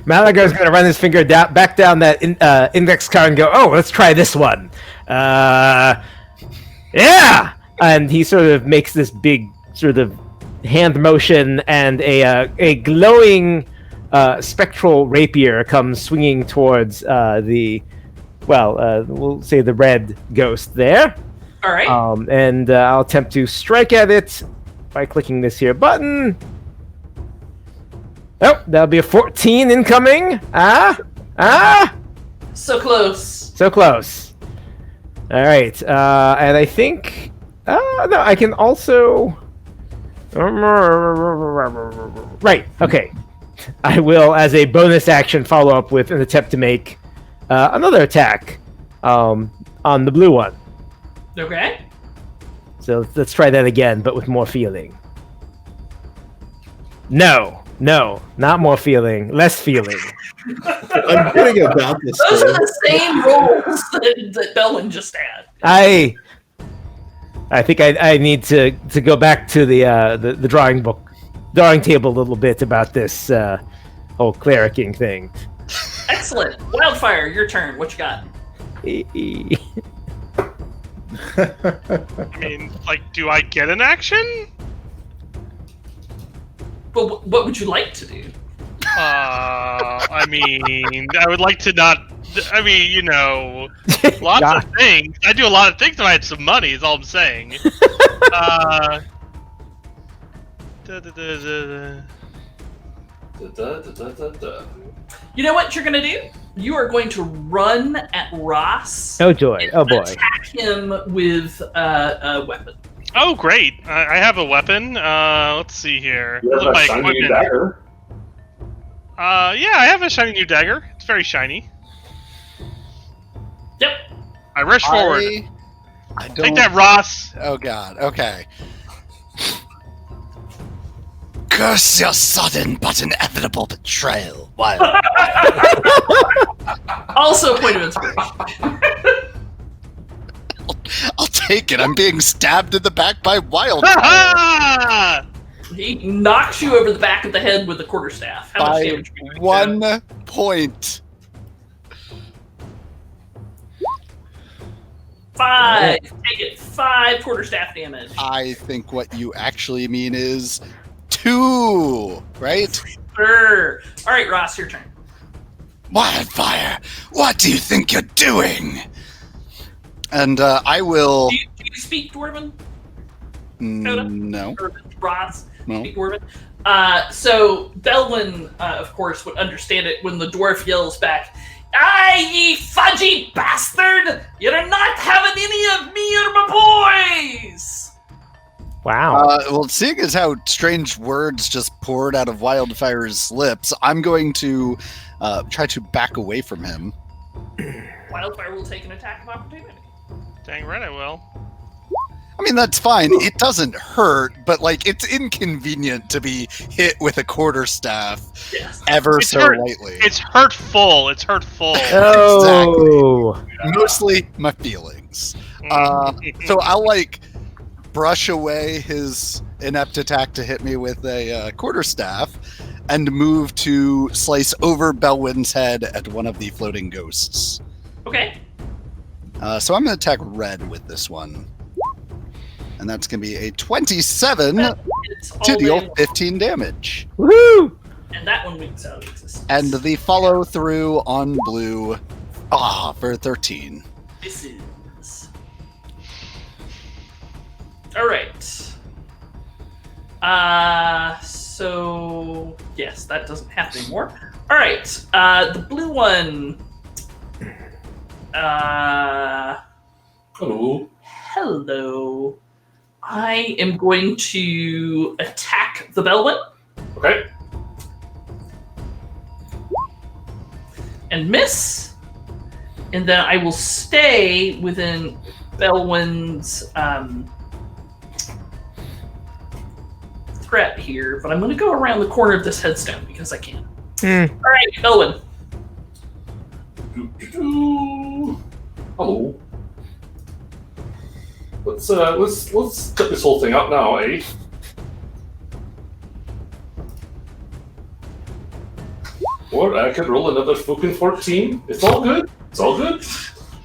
Malagar's going to run his finger back down that index card and go, oh, let's try this one. Yeah! And he sort of makes this big sort of hand motion, and a glowing spectral rapier comes swinging towards we'll say the red ghost there. All right. And I'll attempt to strike at it by clicking this here button. Oh, that'll be a 14 incoming. So close. So close. All right, and I think... no, I can also... Right, okay. I will, as a bonus action, follow up with an attempt to make another attack on the blue one. Okay. So let's try that again, but with more feeling. No, not more feeling, less feeling. I'm kidding about this. Those are the same rolls that Belwyn just had. I think I need to go back to the drawing table a little bit about this whole clericing thing. Excellent. Wildfire, your turn. What you got? I mean, like, do I get an action? But what would you like to do? I mean, I would like to not. I mean, you know, lots of things. I do a lot of things if I had some money. Is all I'm saying. You know what you're going to do? You are going to run at Ross. Oh joy! Oh boy! Attack him with a weapon. Oh great! I have a weapon. Let's see here. You have Look, a my shiny new equipment. dagger. Yeah, I have a shiny new dagger. It's very shiny. Yep. I rush forward. I don't... Take that, Ross. Oh god, okay. Curse your sudden but inevitable betrayal, Wild. Also a point of inspiration. I'll take it. I'm being stabbed in the back by Wild. He knocks you over the back of the head with a quarterstaff. How much By damage are you doing? 1 point. 5. Take it. 5 quarterstaff damage. I think what you actually mean is 2, right? Sure. All right, Ross, your turn. Wildfire, what do you think you're doing? And I will... Do you speak Dwarven? No. Or Ross? No. Speak Dwarven? So Belwyn, of course, would understand it when the dwarf yells back, "Aye, ye fudgy bastard! You're not having any of me or my boys!" Wow. Well, seeing as how strange words just poured out of Wildfire's lips, I'm going to try to back away from him. Wildfire will take an attack of opportunity. Dang right I will. I mean, that's fine. It doesn't hurt, but like it's inconvenient to be hit with a quarterstaff Yes. ever It's so hurt. lightly. It's hurtful. It's hurtful. Oh, Mostly my feelings. So I'll like brush away his inept attack to hit me with a quarterstaff and move to slice over Belwyn's head at one of the floating ghosts. Okay. So I'm going to attack red with this one. And that's going to be a 27 It's to all deal in, 15 damage. woohoo! and that one winks out of existence. And the follow through on blue for 13. This is... Alright. So... Yes, that doesn't happen anymore. Alright, the blue one... Hello. Hello. I am going to attack the Belwyn Okay. and miss. And then I will stay within Belwyn's threat here, but I'm going to go around the corner of this headstone because I can. All right, Belwyn. Hello. Let's cut this whole thing up now, eh? Or I could roll another fucking 14. It's all good. It's all good.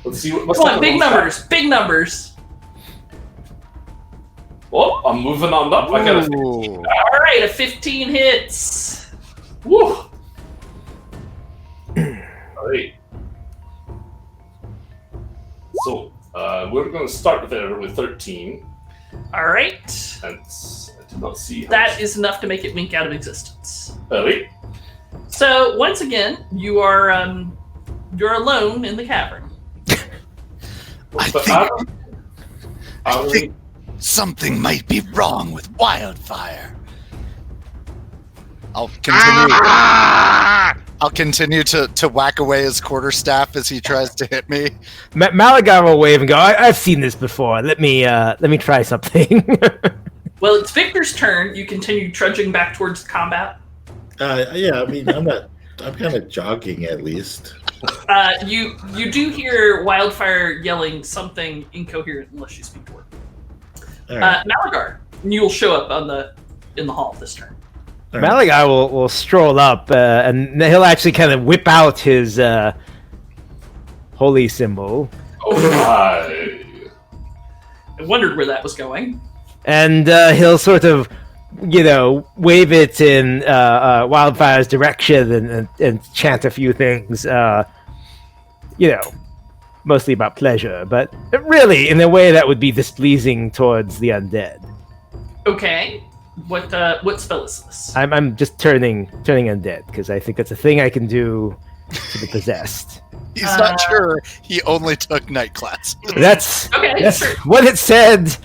Let's see what. Come on, big numbers. Big numbers. Oh, I'm moving on up. I got a 15. Ooh. All right, a 15 hits. Woo! All right. So we're going to start there with 13. All right. And I did not see how That is enough to make it wink out of existence. All right. So once again, you are you're alone in the cavern. I think something might be wrong with Wildfire. I'll continue. I'll continue to whack away his quarterstaff as he tries to hit me. Malagar will wave and go, I've seen this before. Let me try something. Well, it's Victor's turn. You continue trudging back towards the combat. Yeah, I mean, I'm kind of jogging at least. You do hear Wildfire yelling something incoherent unless you speak to her. All right. Malagar, you'll show up in the hall this turn. All right. Malagar will stroll up, and he'll actually kind of whip out his holy symbol. Oh my! I wondered where that was going. And he'll sort of, wave it in Wildfire's direction and chant a few things, mostly about pleasure, but really in a way that would be displeasing towards the undead. Okay. What spell is this? I'm just turning undead because I think that's a thing I can do to the possessed. He's not sure. He only took night class. That's Sure. what it said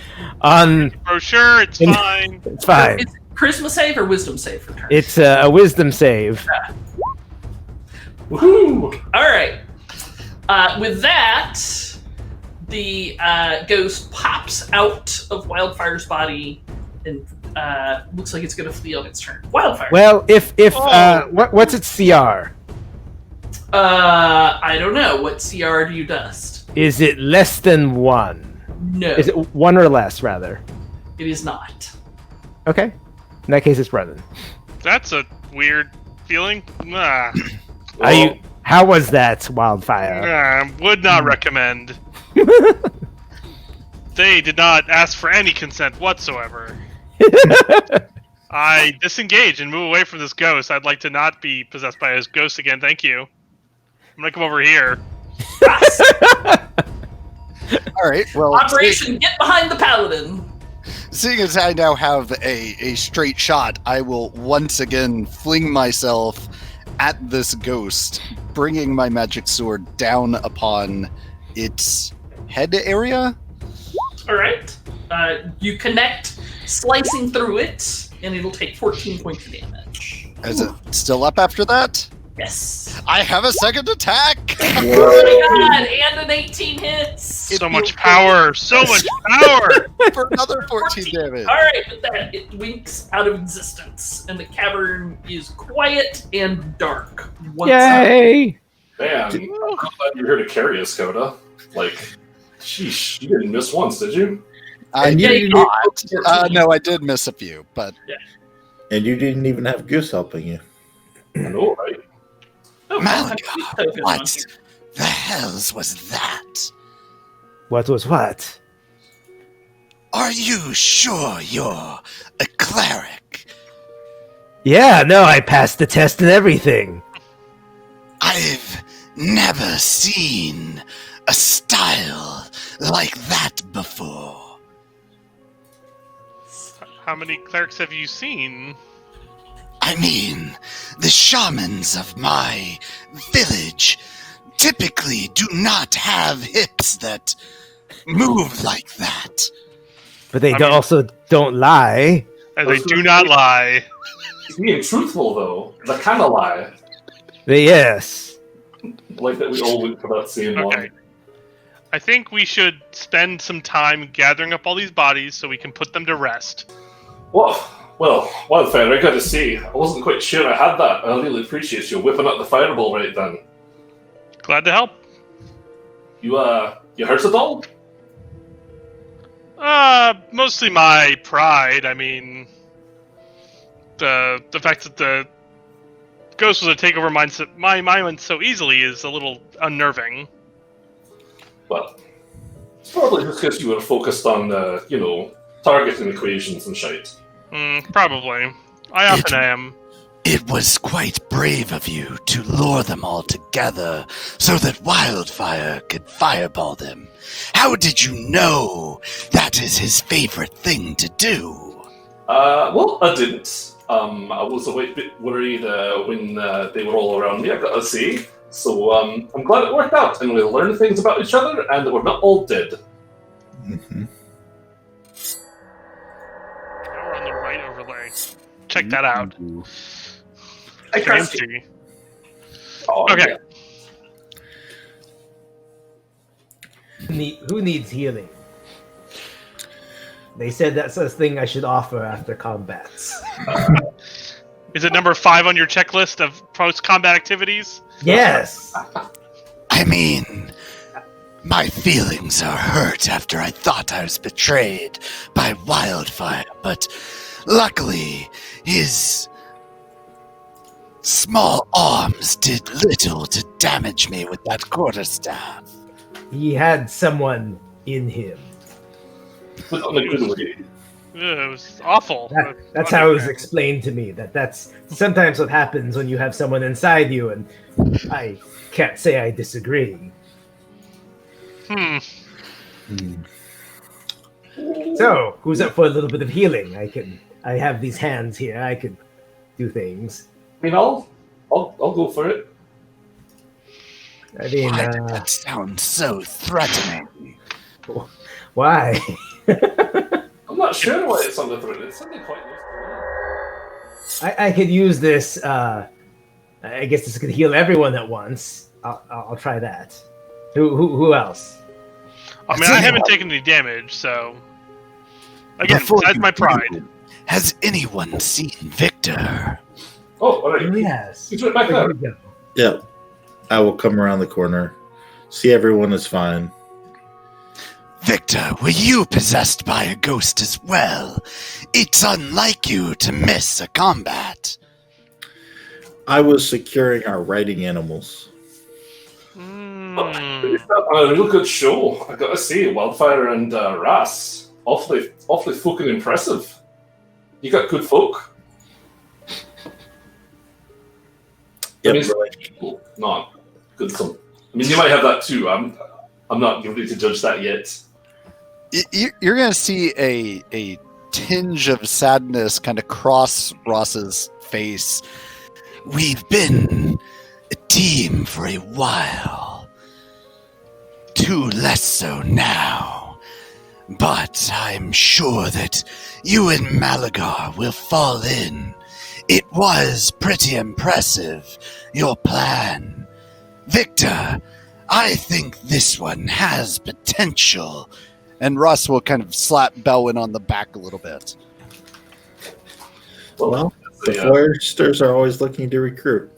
on Brochure, it's fine. It's fine. Is it charisma save or wisdom save for turn? It's a wisdom save. Woohoo! All right. With that, the ghost pops out of Wildfire's body and looks like it's going to flee on its turn. Wildfire. Well, if what's its CR? I don't know. What CR do you dust? Is it less than 1? No, Is it 1 or less, rather? it is not. Okay. In that case, it's running. That's a weird feeling. Nah. How was that, Wildfire? Would not recommend. They did not ask for any consent whatsoever. I disengage and move away from this ghost. I'd like to not be possessed by this ghost again. Thank you. I'm gonna come over here. All right. Well, Operation Get Behind the Paladin. seeing as I now have a straight shot, I will once again fling myself at this ghost, bringing my magic sword down upon its head area. All right. You connect, slicing through it, and it'll take 14 points of damage. Is it still up after that? Yes. I have a second attack. Oh my god, and an 18 hits. So much power! So much power! For another 14 damage. Alright, with that, it winks out of existence, and the cavern is quiet and dark. Once Yay! Man, I'm glad you were here to carry us, Coda. Like, sheesh, you didn't miss once, did you? I And you did didn't- not. No, I did miss a few, but And you didn't even have Goose helping you. I know, right? Oh, Malaga, okay. what the hells was that? What was what? Are you sure you're a cleric? Yeah, no, I passed the test and everything. I've never seen a style like that before. How many clerics have you seen? I mean, the shamans of my village typically do not have hips that move like that. But they I mean- also don't lie. And they do not lie. He's being truthful, though. The kind of lie. Yes. Like that we all went for that same Okay. one. I think we should spend some time gathering up all these bodies so we can put them to rest. Well, Wildfire, I gotta say, I wasn't quite sure I had that. I really appreciate you whipping up the fireball right then. Glad to help. You hurt at all? Mostly my pride. I mean, the fact that the ghost was to take over my mind so easily is a little unnerving. Well, it's probably just because you were focused on, targeting equations and shite. Probably. I often am. It was quite brave of you to lure them all together so that Wildfire could fireball them. How did you know that is his favorite thing to do? Well, I didn't. I was a bit worried when they were all around me, I gotta say. So, I'm glad it worked out, and we learned things about each other, and that we're not all dead. Mm-hmm. Now we're on the right overlay. Check that out. I trust you. Fancy. Oh, Okay. yeah. Who needs healing? They said that's a thing I should offer after combats. Is it number 5 on your checklist of post-combat activities? Yes! I mean, my feelings are hurt after I thought I was betrayed by Wildfire, but luckily his small arms did little to damage me with that quarterstaff. He had someone in him. But on a good way. It was awful. That's how it was explained to me. That's sometimes what happens when you have someone inside you, and I can't say I disagree. So, who's up for a little bit of healing? I have these hands here. I could do things. I mean, I'll go for it. I mean, Why did that sound so threatening? why? I'm not sure why it's on the thread. It's something quite nice. I could use this. I guess this could heal everyone at once. I'll try that. Who else? I mean, I haven't taken any damage, so... Again, Before besides you my pride. do, has anyone seen Victor? Oh, alright. Yes. He's right back There there. we go. Yep. I will come around the corner, see everyone is fine. Victor, were you possessed by a ghost as well? It's unlike you to miss a combat. I was securing our riding animals. A real good show, I gotta say. Wildfire and Ras, awfully fucking impressive. You got good folk. Yep. I mean, people, not good some. I mean, you might have that too. I'm not ready to judge that yet. You're going to see a tinge of sadness kind of cross Ross's face. We've been a team for a while. Two less so now. But I'm sure that you and Malagar will fall in It was pretty impressive, your plan. Victor, I think this one has potential. And Russ will kind of slap Belwyn on the back a little bit. Well, the yeah. Foresters are always looking to recruit.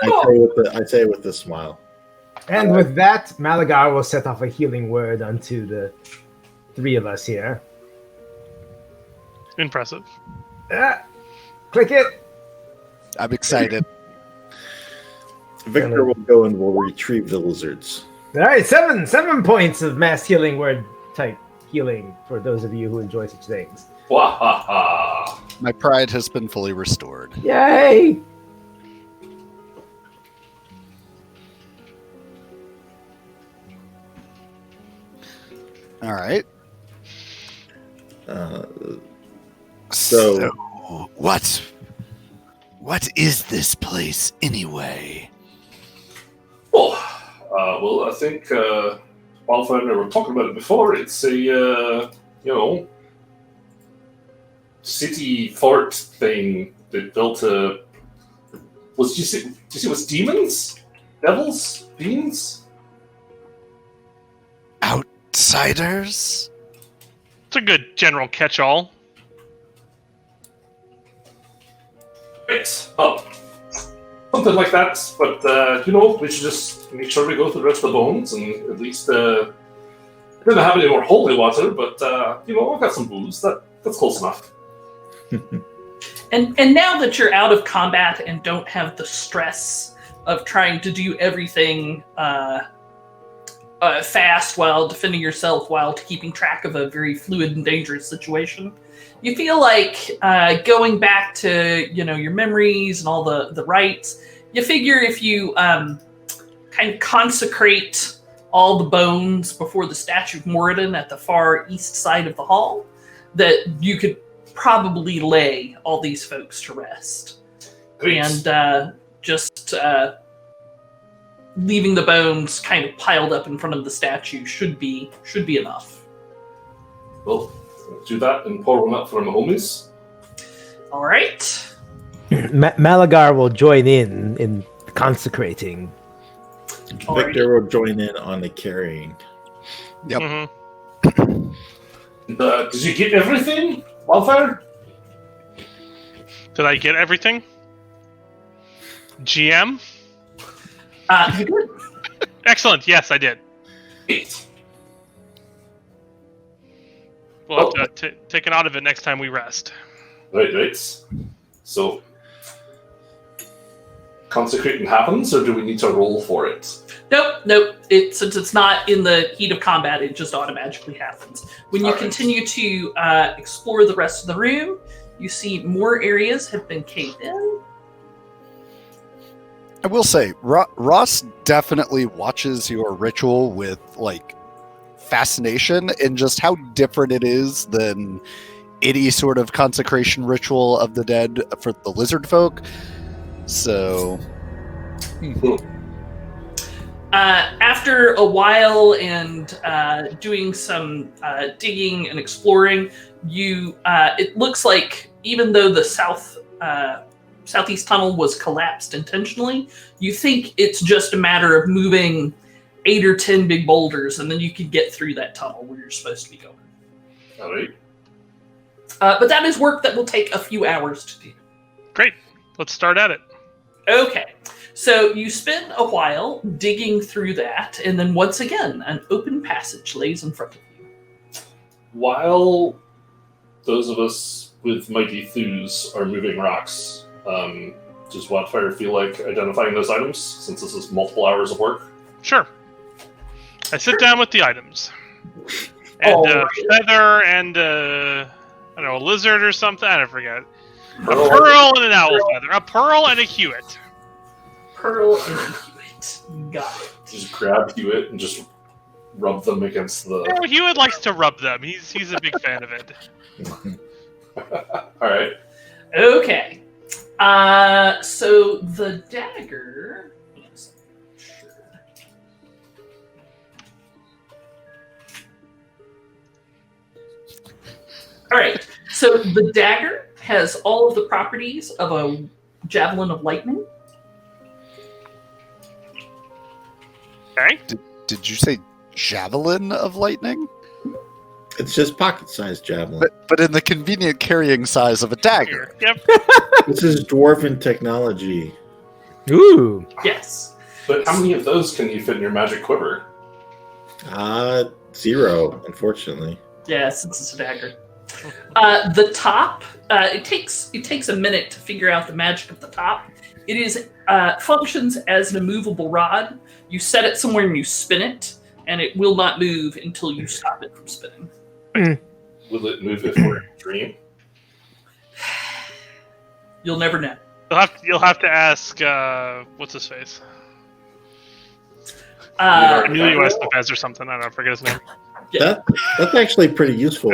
I say it with a smile. And with that, Malagar will set off a healing word unto the three of us here. Impressive. Click it. I'm excited. Victor will go and will retrieve the lizards. All right, 7 points of mass healing word type healing for those of you who enjoy such things. Wahaha. My pride has been fully restored. Yay! All right. So what is this place anyway? Well, I think Wildfire and I were talking about it before. It's a city fort thing that built a. Did you see it was demons, devils, fiends? Outsiders? It's a good general catch-all. Right. Oh, something like that. But we should just make sure we go through the rest of the bones and at least. I didn't have any more holy water, but I've got some booze. That's close enough. And now that you're out of combat and don't have the stress of trying to do everything fast while defending yourself while keeping track of a very fluid and dangerous situation, you feel like going back to your memories and all the rites. You figure if you kind of consecrate all the bones before the statue of Moradin at the far east side of the hall, that you could probably lay all these folks to rest. Great. And just leaving the bones kind of piled up in front of the statue should be enough. Well, do that and pour one up for my homies. All right. Malagar will join in consecrating. Alrighty. Victor will join in on the carrying. Yep. Mm-hmm. Did you get everything, Wildfire? Did I get everything? GM? You did. Excellent. Yes, I did. Great. We'll have to take it out of it next time we rest. Right. So, consecrating happens, or do we need to roll for it? Nope. Since it's not in the heat of combat, it just automatically happens. When you continue to explore the rest of the room, you see more areas have been caved in. I will say, Ross definitely watches your ritual with fascination in just how different it is than any sort of consecration ritual of the dead for the lizard folk. So, after a while and doing some digging and exploring, it looks like even though the southeast tunnel was collapsed intentionally, you think it's just a matter of moving 8 or 10 big boulders, and then you can get through that tunnel where you're supposed to be going. All right. But that is work that will take a few hours to do. Great. Let's start at it. Okay. So you spend a while digging through that, and then once again, an open passage lays in front of you. While those of us with mighty thews are moving rocks, does Wildfire feel like identifying those items, since this is multiple hours of work? Sure. I sit down with the items. And a feather and a lizard or something. I forget. A pearl and an owl feather. A pearl and a Hewitt. Pearl and a Hewitt. Got it. Just grab Hewitt and just rub them against the... Oh, Hewitt likes to rub them. He's a big fan of it. All right. Okay. So the dagger... Yes, sure. All right. So the dagger has all of the properties of a javelin of lightning. Okay. Did you say javelin of lightning? It's just pocket-sized javelin. But in the convenient carrying size of a dagger. Yep. This is dwarven technology. Ooh. Yes. But how many of those can you fit in your magic quiver? 0, unfortunately. Yeah, since it's a dagger. The top, it takes a minute to figure out the magic of the top. It is functions as an immovable rod. You set it somewhere and you spin it, and it will not move until you stop it from spinning. Will it move if we're in a dream? You'll never know. You'll have to ask what's his face? Uh, New U.S. Defense or something. I don't forget his name. Yeah. That's actually pretty useful.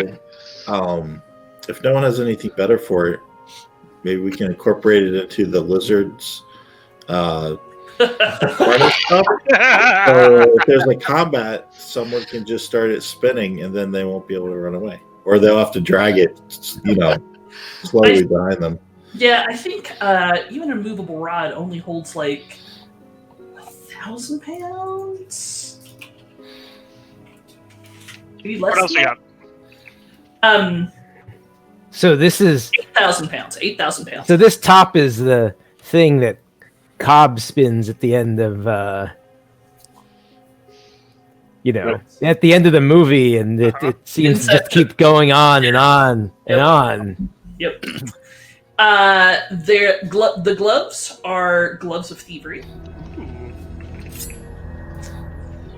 If no one has anything better for it, maybe we can incorporate it into the lizard's harness stuff. So if there's a combat, someone can just start it spinning, and then they won't be able to run away, or they'll have to drag it, slowly behind them. Yeah, I think even a movable rod only holds like 1,000 pounds. Maybe less. What else than we got? So this is 8,000 pounds. 8,000 pounds. so this top is the thing that Cobb spins at the end of at the end of the movie, and it seems to just keep going on and on and on. Yep. The gloves are gloves of thievery.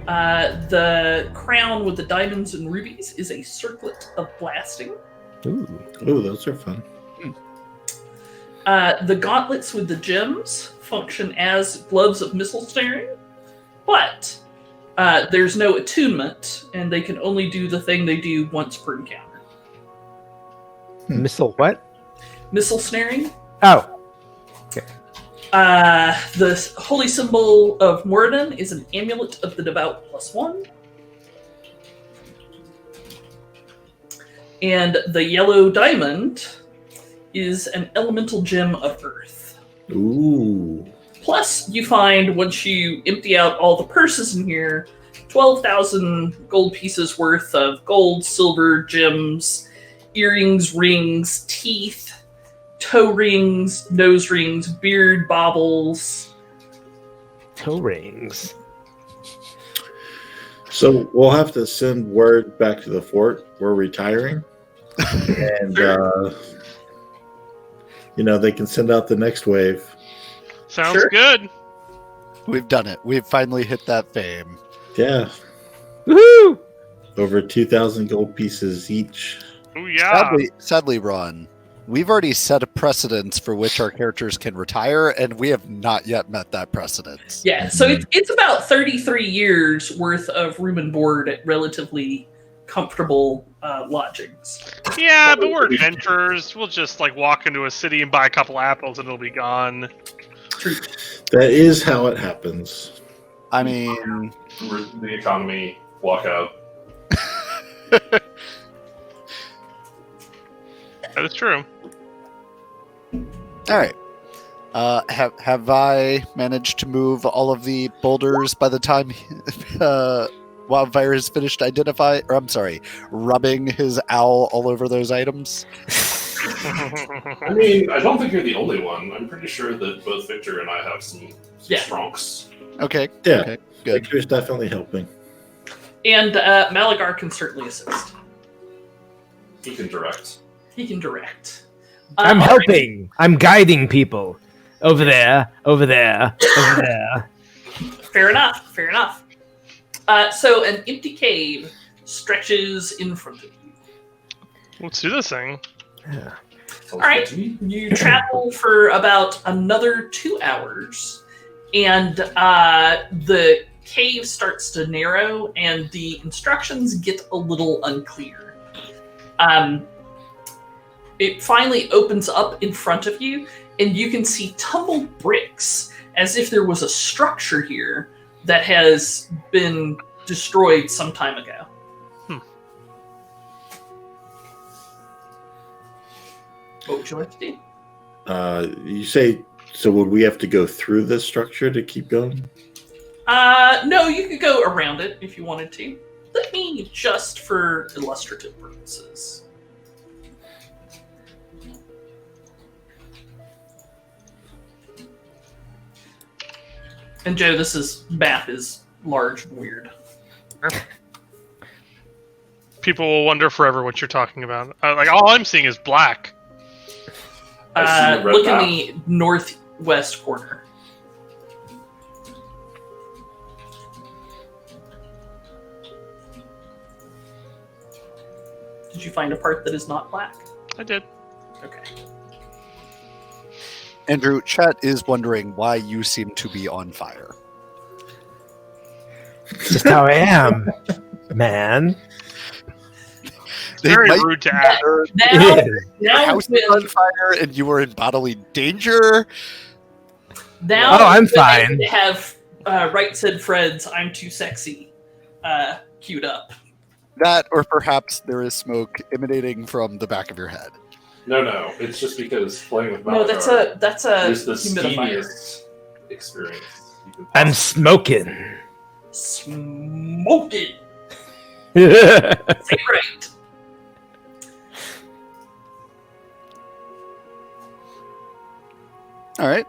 The crown with the diamonds and rubies is a circlet of blasting. Ooh. Ooh, those are fun. The gauntlets with the gems function as gloves of missile snaring, but there's no attunement, and they can only do the thing they do once per encounter. Missile what? Missile snaring. Oh. The holy symbol of Moradin is an amulet of the devout +1. And the yellow diamond is an elemental gem of earth. Ooh. Plus, you find, once you empty out all the purses in here, 12,000 gold pieces worth of gold, silver, gems, earrings, rings, teeth, toe rings, nose rings, beard baubles. Toe rings. So we'll have to send word back to the fort. We're retiring. And, they can send out the next wave. Sounds Sure. good. We've done it. We've finally hit that fame. Yeah. Woohoo! Over 2,000 gold pieces each. Oh yeah. Sadly, Ron, we've already set a precedence for which our characters can retire, and we have not yet met that precedence. Yeah, so it's about 33 years worth of room and board at relatively comfortable lodgings. Yeah, but we're adventurers. We'll just walk into a city and buy a couple apples and it'll be gone. True. That is how it happens. I mean, The economy, walk out. That is true. all right. Have I managed to move all of the boulders by the time Wildfire has finished rubbing his owl all over those items? I mean, I don't think you're the only one. I'm pretty sure that both Victor and I have some Yeah. strongs. Okay. Yeah. Okay, good. Victor's definitely helping. And Malagar can certainly assist. He can direct. He can direct. I'm all right. helping. I'm guiding people. Over there, over there, over there. Fair enough. Fair enough. So an empty cave stretches in front of you. Let's do this thing. All right, you travel for about another 2 hours, and the cave starts to narrow, and the instructions get a little unclear. It finally opens up in front of you, and you can see tumbled bricks, as if there was a structure here that has been destroyed some time ago. What would you like to do? You say, so would we have to go through this structure to keep going? No, you could go around it if you wanted to. Let me just for illustrative purposes. And Joe, math is large and weird. People will wonder forever what you're talking about. Like all I'm seeing is black. I see a red Look map. in the northwest corner. Did you find a part that is not black? I did. Okay. Andrew, chat is wondering why you seem to be on fire. It's just how I am, man. It's very rude to ask. Now, It Your now, house is on fire and you are in bodily danger. now Oh, I'm that I fine. have Right Said Fred's "I'm Too Sexy" queued up. That, or perhaps there is smoke emanating from the back of your head. No, it's just because playing with No, Malachi that's a is the humidifier. steamiest experience. You can I'm possibly- smoking. Smoking. That's Say right. All right.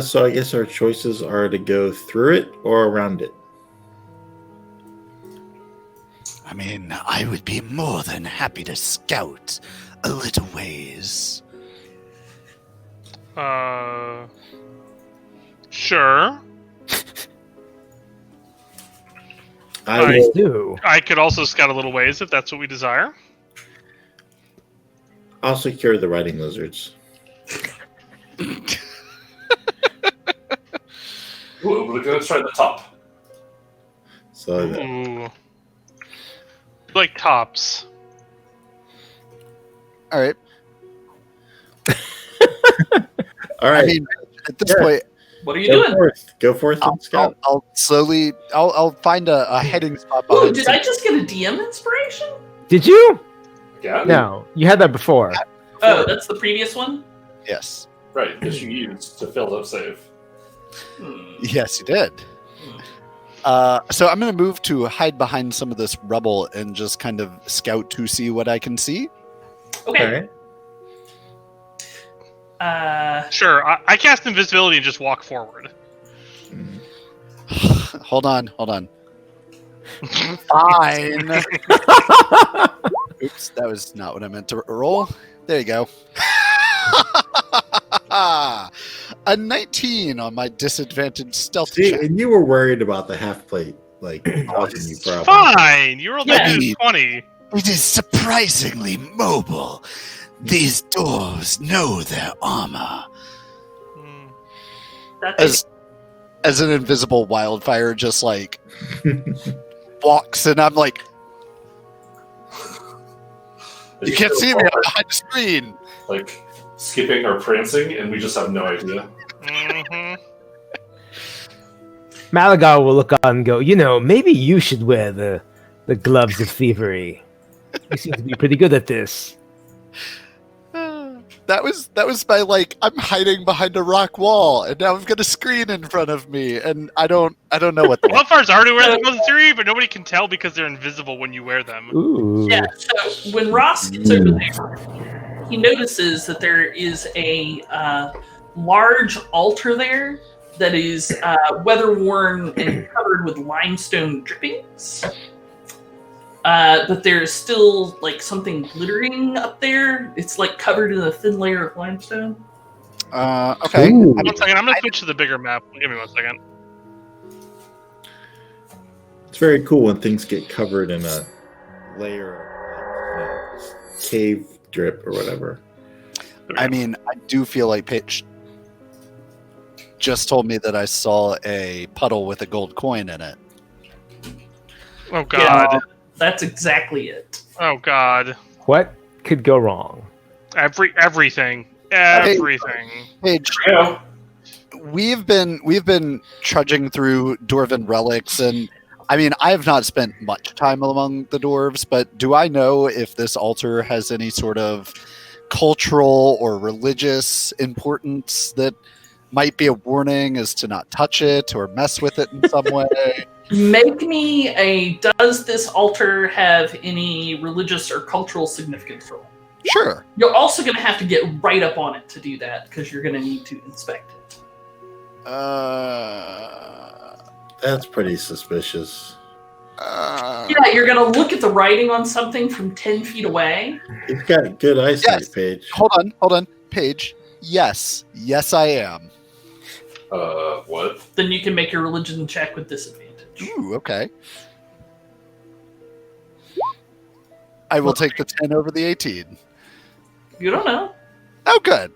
So I guess our choices are to go through it or around it. I mean, I would be more than happy to scout a little ways. Sure. I Nice. will, do. I could also scout a little ways if that's what we desire. I'll secure the riding lizards. Ooh, we're gonna try the top. So that, Ooh. Like tops. All right. all right, I mean, at this Yeah. point, What are you go doing? forth. Go forth and scout. I'll slowly, I'll find a heading spot Ooh, behind did some- I just get a DM inspiration? Did you? Yeah. No, you had that before. Oh, that's the previous one? Yes. Right, because you used to fill up save. Yes, you did. So I'm going to move to hide behind some of this rubble and just kind of scout to see what I can see. Okay. All right. Sure. I cast invisibility and just walk forward. Hold on. Fine. Oops, that was not what I meant to roll. There you go. A 19 on my disadvantaged stealth See, check. and you were worried about the half plate, like causing you It's problems. fine. You rolled Yeah. a 20. It is surprisingly mobile. These dwarves know their armor. Hmm. That's As an invisible wildfire just like walks and I'm like, you can't see me, I'm behind the screen. Like skipping or prancing, and we just have no idea. Mhm. Malagar will look on and go, maybe you should wear the gloves of thievery. You seem to be pretty good at this. That was my like I'm hiding behind a rock wall and now I've got a screen in front of me and I don't know what the Wildfires already wear the gloves of theory, but nobody can tell because they're invisible when you wear them. Ooh. yeah. So when Ross gets over there, he notices that there is a large altar there that is weather worn and covered with limestone drippings. But there's still like something glittering up there. It's like covered in a thin layer of limestone. okay. Ooh. 1 second. I'm going to switch to the bigger map. Give me 1 second. It's very cool when things get covered in a layer of cave drip or whatever. I mean, I do feel like Pitch just told me that I saw a puddle with a gold coin in it. Oh, God. Yeah, that's exactly it. Oh, God. What could go wrong? Everything. Everything. Paige, Yeah. we've been trudging through dwarven relics and I mean, I have not spent much time among the dwarves, but do I know if this altar has any sort of cultural or religious importance that might be a warning as to not touch it or mess with it in some way? Make me a does this altar have any religious or cultural significance roll? Sure. You're also going to have to get right up on it to do that because you're going to need to inspect it. That's pretty suspicious. Yeah, you're going to look at the writing on something from 10 feet away. You've got good eyesight, Yes. Paige. Hold on. Paige. Yes, I am. What? Then you can make your religion check with disadvantage. Ooh, okay. I will take the 10 over the 18. You don't know. Oh, good.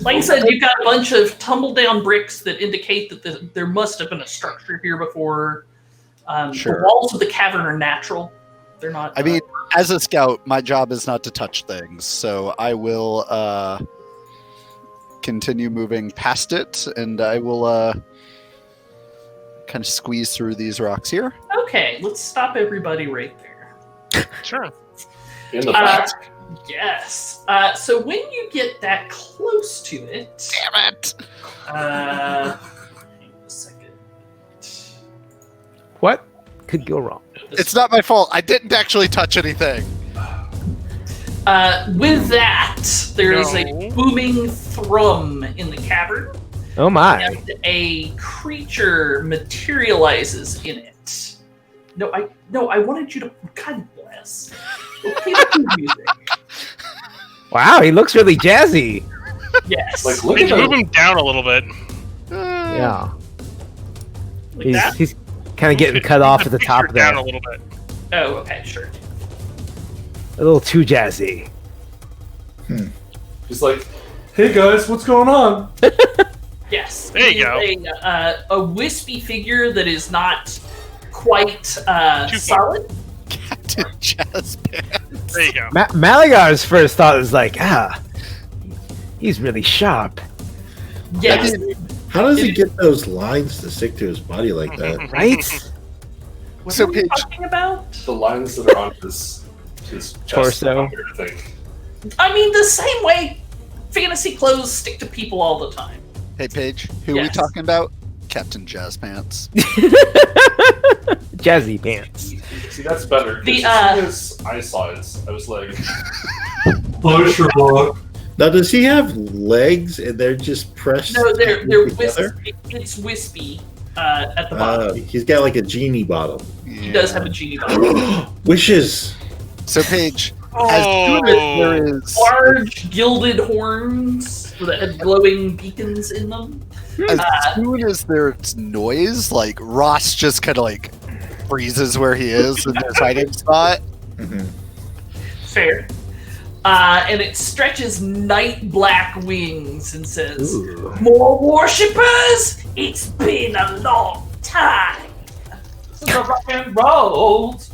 Like I said, you've got a bunch of tumble down bricks that indicate that there must have been a structure here before. Sure. The walls of the cavern are natural. They're not. I mean, as a scout, my job is not to touch things, so I will continue moving past it, and I will kind of squeeze through these rocks here. Okay, let's stop everybody right there. Sure. In the back. Yes. So when you get that close to it, Damn it! hang on a second. What could go wrong? It's not my fault. I didn't actually touch anything. With that, there is a No. booming thrum in the cavern, Oh my! and a creature materializes in it. No, I wanted you to. God bless. Okay, the music. Wow, he looks really jazzy. Yes. Like, look Maybe at move the him down a little bit. Yeah, Like that? he's kind of getting cut off at the top Picture down there. a little bit. Oh, okay, sure. A little too jazzy. He's like, hey guys, what's going on? Yes. There you it is a wispy figure that is not quite 2 feet. solid. Captain Jazz Band. There you go. Malagar's first thought was like, he's really sharp, Yes. How does he get those lines to stick to his body like that? right? What So, are we Paige- talking about? The lines that are on his chest Torso. I think. I mean, the same way fantasy clothes stick to people all the time. Hey, Paige, who are we Yes. talking about? Captain Jazz Pants. Jazzy pants. See, that's better. 'cause The, as soon as I saw it, I was like, oh, Sherlock. Now, does he have legs and they're just pressed No, they're together? wispy. It's wispy at the bottom. He's got like a genie bottle. He does have a genie bottom. Wishes. So, Paige, as soon as there is Large gilded horns that have glowing beacons in them. as soon as there's noise, like Ross just kind of like freezes where he is in his hiding spot. Mhm. Fair. And it stretches night black wings and says, Ooh. "More worshippers? It's been a long time." This is the rock and rolls.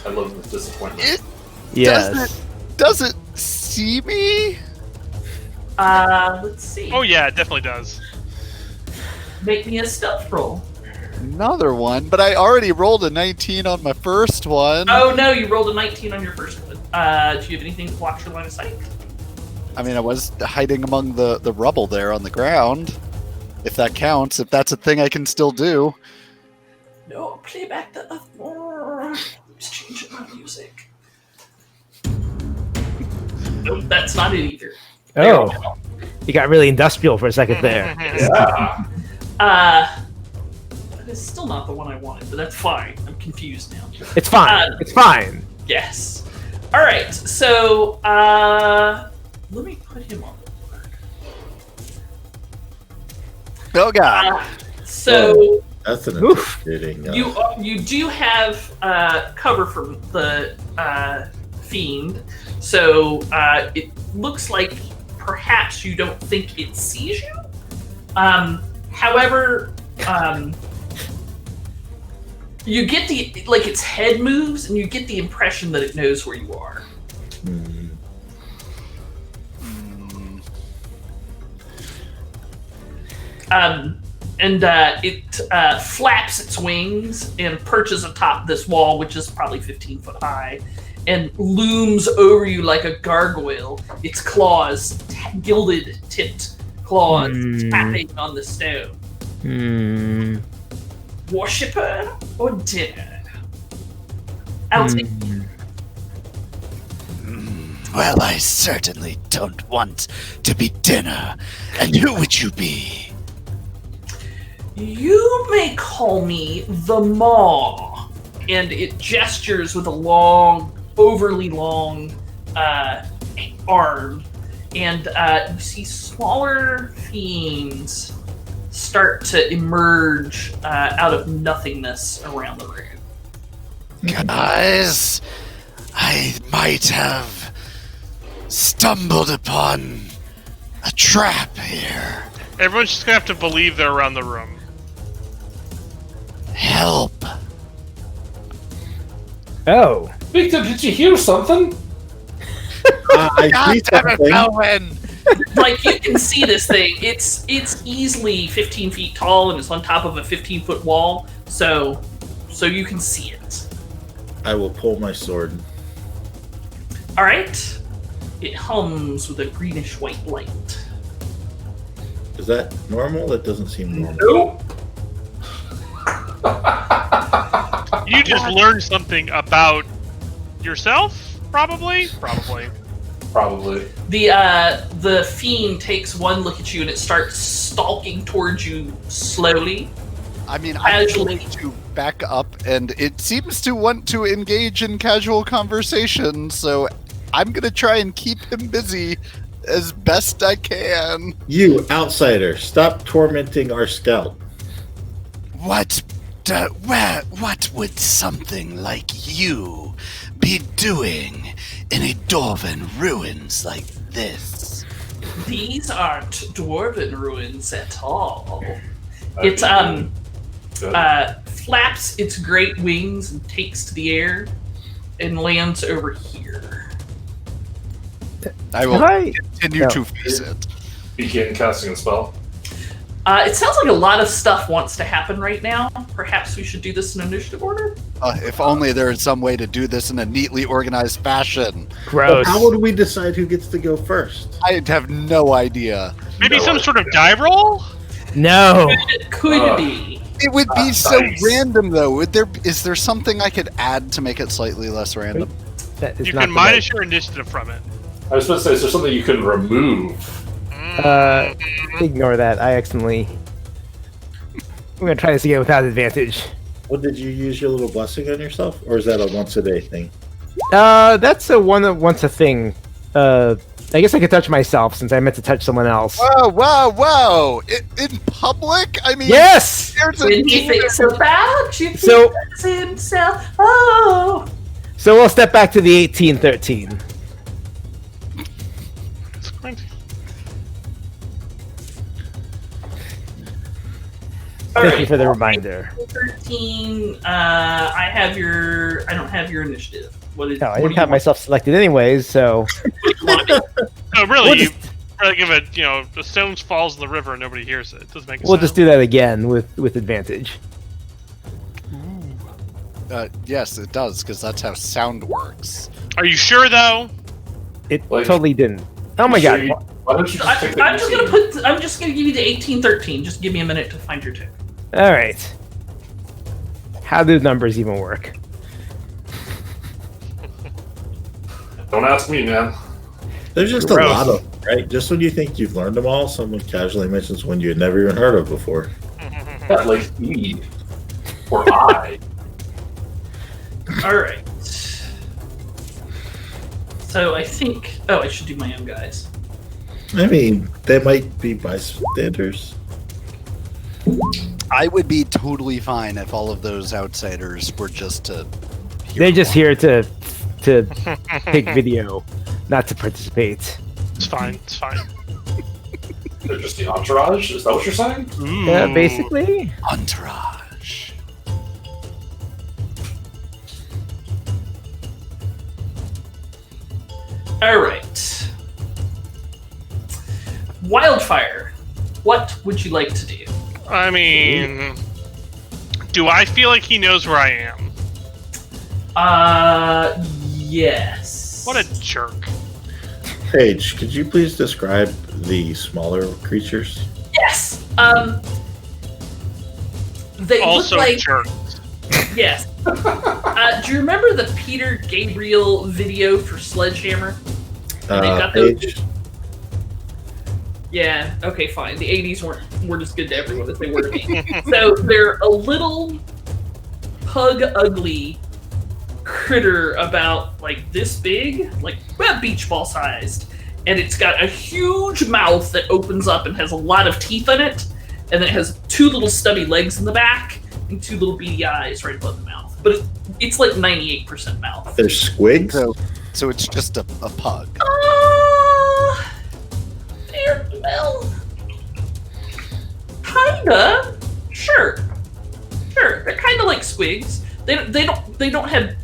I love the disappointment. It Yes. doesn't see me. Let's see. Oh yeah, it definitely does. Make me a stealth roll. Another one, but I already rolled a 19 on my first one. Oh no, you rolled a 19 on your first one. Do you have anything to block your line of sight? I mean, I was hiding among the rubble there on the ground. If that counts, if that's a thing I can still do. No, play back the Just changing my music. Nope, that's not it either. Oh, he got really industrial for a second there. Yeah. That is still not the one I wanted, but that's fine. I'm confused now. It's fine. It's fine. Yes. All right. So let me put him on the board. Oh god. So That's an Oof. intimidating. you do have cover from the fiend, so it looks like perhaps you don't think it sees you. However, you get its head moves, and you get the impression that it knows where you are. Hmm. and it flaps its wings and perches atop this wall, which is probably 15 foot high, and looms over you like a gargoyle. Its claws, gilded tipped claws, tapping on the stone. Worshipper or dinner? I'll take Well, I certainly don't want to be dinner. And who would you be? You may call me the Maw. And it gestures with a long, overly long arm. And you see smaller fiends start to emerge out of nothingness around the room. Guys, I might have stumbled upon a trap here. Everyone's just gonna have to believe they're around the room. Help. Oh. Victor, did you hear something? I see something. Owen! Like, you can see this thing. It's easily 15 feet tall and it's on top of a 15-foot wall, so you can see it. I will pull my sword. All right. It hums with a greenish-white light. Is that normal? That doesn't seem normal. Nope. You just learned something about yourself, probably. Probably. The fiend takes one look at you and it starts stalking towards you slowly. I mean, I'm Casually. going to back up, and it seems to want to engage in casual conversation, so I'm going to try and keep him busy as best I can. You, outsider, stop tormenting our scout. What would something like you be doing in a dwarven ruins like this? These aren't dwarven ruins at all. Okay. It flaps its great wings and takes to the air and lands over here. I will Can I- continue No. to face it. Begin casting a spell. It sounds like a lot of stuff wants to happen right now. Perhaps we should do this in initiative order? If only there is some way to do this in a neatly organized fashion. Gross. How would we decide who gets to go first? I have no idea. Maybe No some idea. sort of die roll? No. It could be. It would be so Nice. random, though. Is there something I could add to make it slightly less random? That is You not can the minus your initiative from it. I was supposed to say, is there something you can remove? right- ignore that. I accidentally. I'm gonna try this again without advantage. What, did you use your little blessing on yourself? Or is that a once a day thing? That's a once a thing. I guess I could touch myself since I meant to touch someone else. Whoa! In public? I mean, Yes. there's a When he thinks about you, So- he thinks himself. Oh! So we'll step back to the 1813. It's going to- Thank you for the reminder. 13. I don't have your initiative. What did? No, I what didn't do you have myself selected anyways, so want? No, really, We'll you just- like if the stone falls in the river and nobody hears it. It doesn't make a we'll sound. just do that again with advantage. Yes, it does, because that's how sound works. Are you sure though? It Like- totally didn't. Oh my Sure god. you- Why don't you just take the I'm just easy- I'm just gonna give you the 1813. Just give me a minute to find your tune. All right. How do numbers even work? Don't ask me, man. There's just Gross. a lot of them, right? Just when you think you've learned them all, someone casually mentions one you had never even heard of before. Yeah, like E or I. All right. So I think. Oh, I should do my own guys. I mean, they might be bystanders. I would be totally fine if all of those outsiders were just to. They're just here to take video, not to participate. It's fine. It's fine. They're just the entourage? Is that what you're saying? Yeah, Ooh. basically. Entourage. All right. Wildfire. What would you like to do? I mean, do I feel like he knows where I am? Yes. What a jerk. Paige, could you please describe the smaller creatures? Yes. They Also look like jerk. yes. Do you remember the Peter Gabriel video for Sledgehammer? They got those- Paige, Yeah. Okay. Fine. The '80s weren't as good to everyone as they were to me. So they're a little pug ugly critter about like this big, like about beach ball sized, and it's got a huge mouth that opens up and has a lot of teeth in it, and then it has two little stubby legs in the back and two little beady eyes right above the mouth. But it's like 98% mouth. they're squigs. So it's just a pug. They're, well, kinda. Sure. They're kind of like squigs. They don't have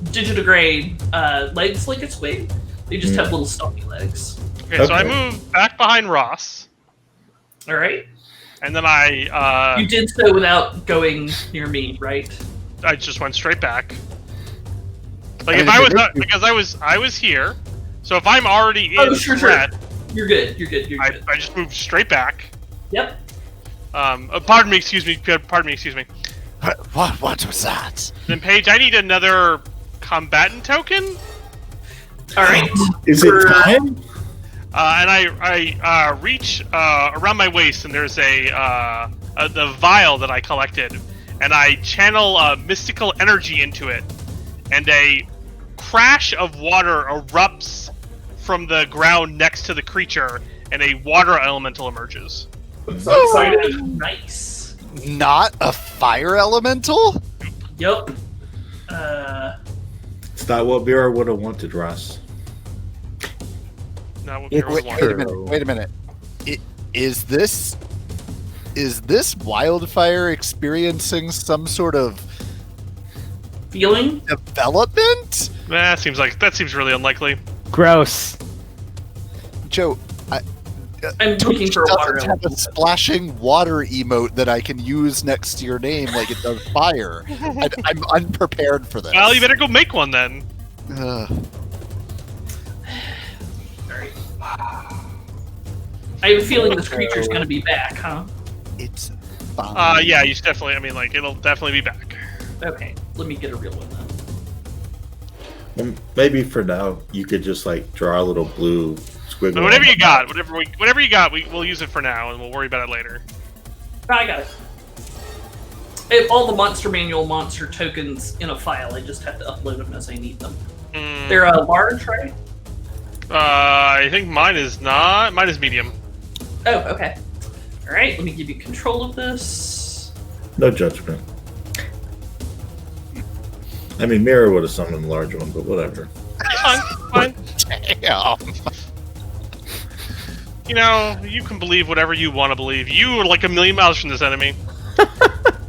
digitigrade legs like a squig. They just have little stumpy legs. Okay, so I Okay. move back behind Ross, All right. and then I You did so without going near me, right? just went straight back. Like I if mean, I was if it- because I was here, so if I'm already in Oh, sure. threat, You're good. You're good. I just moved straight back. Yep. Pardon me, excuse me. What was that? Then Paige, I need another combatant token, All right. Is it time? and I reach around my waist, and there's the vial that I collected, and I channel mystical energy into it, and a crash of water erupts from the ground next to the creature, and a water elemental emerges. I'm so excited. Nice. Not a fire elemental? Yep. It's not what Vera would have wanted, Ross. Not what It- Vera would want. Wait a minute. Is this wildfire experiencing some sort of Feeling? development? That seems really unlikely. Gross. Joe, I'm looking for a water doesn't have a elemental. splashing water emote that I can use next to your name like it does fire. I'm unprepared for this. Well, you better go make one then. Ugh. Alright. I have a feeling this creature's gonna be back, huh? It's fine. Yeah, you should definitely. I mean, like, it'll definitely be back. Okay, let me get a real one then. Well, maybe for now you could just like draw a little blue squiggle. But whatever you got, whatever you got, we'll use it for now, and we'll worry about it later. I got it. I have all the Monster Manual monster tokens in a file. I just have to upload them as I need them. They're large, right? I think mine is not. Mine is medium. Oh, okay. All right, let me give you control of this. No judgment. I mean, Mira would have summoned a large one, but whatever. Fine. Damn. You know, you can believe whatever you want to believe. You are like a million miles from this enemy.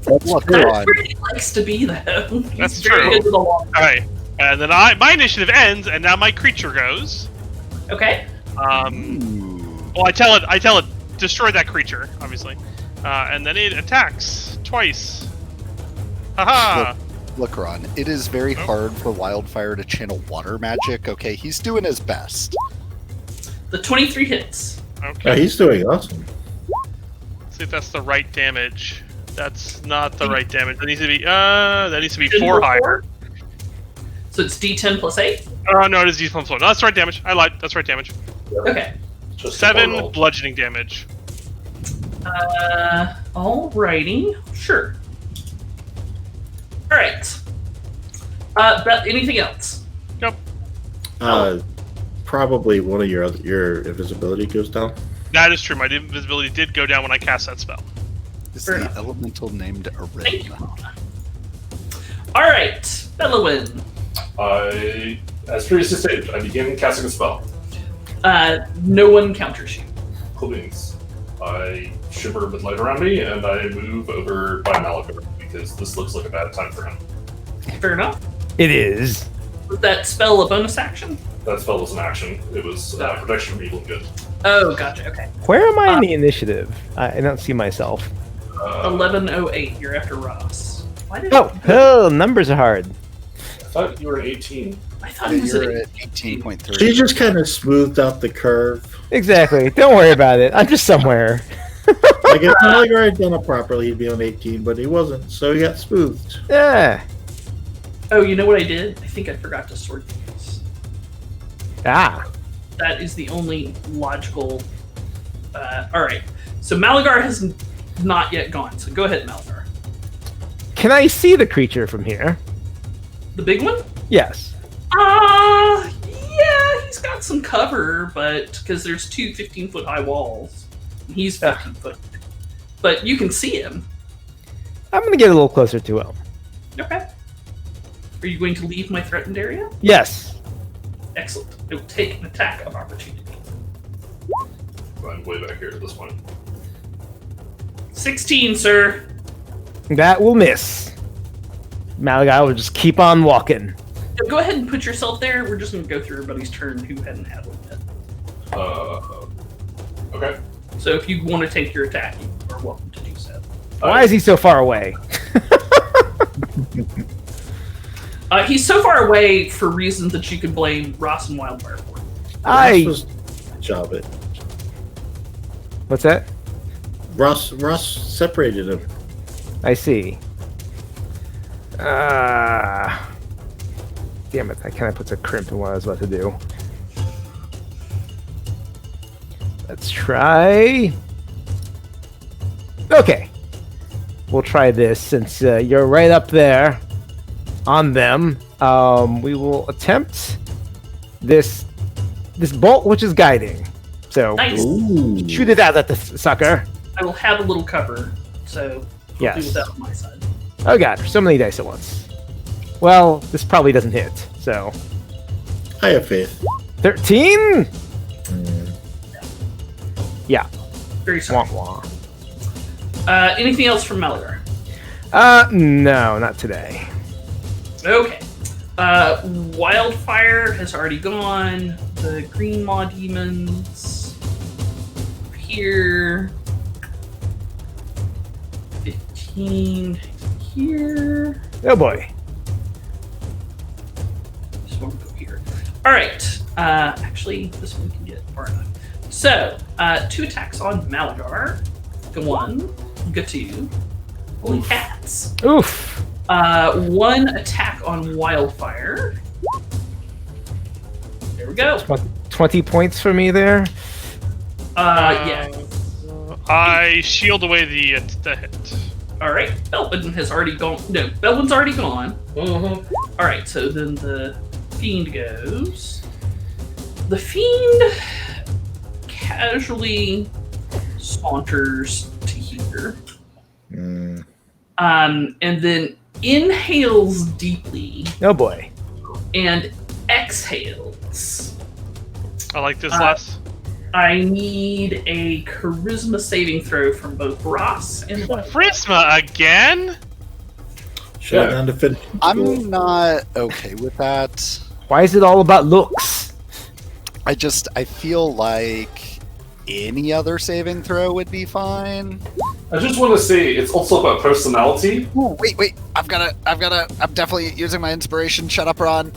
Look That's on. where he likes to be, though. He's That's very true. good with the long. All right, and then my initiative ends, and now my creature goes. Okay. Well, I tell it, destroy that creature, obviously, and then it attacks twice. Haha! Look, Ron, it is very hard for Wildfire to channel water magic, okay? He's doing his best. The 23 hits. Okay. Yeah, he's doing awesome. Let's see if that's the right damage. That's not the right damage. That needs to be 4 higher. So it's D10 plus 8? Oh no, it is D+1. No, that's the right damage. I lied. That's right damage. Okay. Just 7 roll. bludgeoning damage. Alrighty. Sure. Alright. But anything else? Nope. Probably one of your invisibility goes down. That is true. My invisibility did go down when I cast that spell. This Fair is the enough. elemental named Thank you. Arim. Alright. Bellowin. As previously stated, I begin casting a spell. No one counters you. Cool beans. I shiver with light around me, and I move over by Malachor, because this looks like a bad time for him. Fair enough. It is. Was that spell a bonus action? That spell was an action. It was protection from evil and good. Oh, gotcha. Okay. Where am I in the initiative? I don't see myself. 1108. You're after Ross. Why did Oh, numbers are hard. I thought you were 18. I thought he was You're at at 18.3. She just kind of smoothed out the curve. Exactly. Don't worry about it. I'm just somewhere. Like if Malagar had done it properly, he'd be on 18, but he wasn't, so he got smoothed. Yeah. Oh, you know what I did? I think I forgot to sort these. Ah. That is the only logical. All right. So Malagar has not yet gone. So go ahead, Malagar. Can I see the creature from here? The big one? Yes. Yeah, he's got some cover, but because there's two 15-foot high walls, he's 15 foot. But you can see him. I'm gonna get a little closer to him. Okay. Are you going to leave my threatened area? Yes. Excellent. It will take an attack of opportunity. I'm way back here at this point. 16, sir. That will miss. Malagai will just keep on walking. Go ahead and put yourself there. We're just going to go through everybody's turn who hadn't had one yet. Okay. So if you want to take your attack, you are welcome to do so. Why is he so far away? He's so far away for reasons that you can blame Ross and Wildfire for. Ross was job it. What's that? Ross separated him. I see. Damn it, that kind of puts a crimp in what I was about to do. Let's try... Okay. We'll try this since you're right up there on them. We will attempt this bolt, which is guiding. So Nice. Ooh. shoot it out at the sucker. I will have a little cover, so I'll Yes. do with that on my side. Oh god, so many dice at once. Well, this probably doesn't hit, so... I have faith. 13? Yeah. Very sorry. Wah wah. Anything else from Melgar? No, not today. Okay. Wildfire has already gone. The green maw demons here. 15 here. Oh boy. This one will go here. All right. Actually, this one can get far enough. So, 2 attacks on Malagar. Go 1, go 2. Holy cats. Oof. 1 attack on Wildfire. There we go. 20 points for me there. Yeah. I shield away the hit. All right. Belwyn has already gone. No, Belwyn's already gone. Mm-hmm. All right. So then the fiend goes. The fiend casually saunters to here, and then inhales deeply Oh boy. and exhales. I like this less. I need a charisma saving throw from both Ross and Wildfire. Prisma again? Shut down to finish. I'm not okay with that. Why is it all about looks? I feel like any other saving throw would be fine. I just want to say it's also about personality. Ooh, wait. I'm definitely using my inspiration. Shut up, Ron.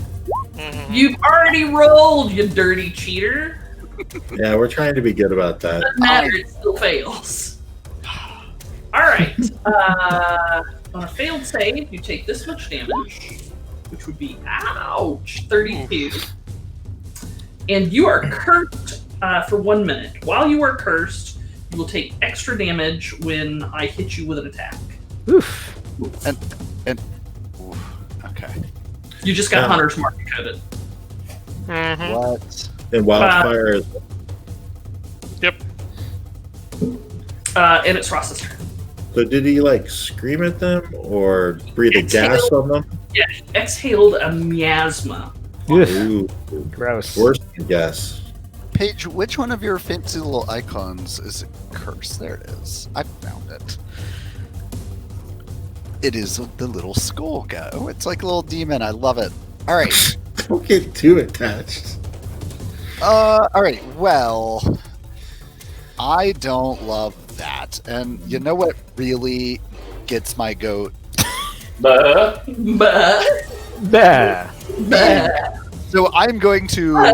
You've already rolled, you dirty cheater. Yeah, we're trying to be good about that. Doesn't matter, it still fails. Alright. On a failed save, you take this much damage, which would be, ouch, 32. And you are cursed for 1 minute. While you are cursed, you will take extra damage when I hit you with an attack. Oof. Okay. You just got Hunter's Mark coded. What? And wildfire is Yep. And it's Ross's turn. so did he like scream at them or breathe a gas on them? Yeah, he exhaled a miasma. Oof. Ooh, Gross. worse than gas. Paige, which one of your fancy little icons is a curse? There it is. I found it. It is the little skull guy. Oh, it's like a little demon. I love it. All right. Don't get too attached. All right. Well, I don't love that. And you know what really gets my goat? Bah. Bah, Bah. bah. So I'm going to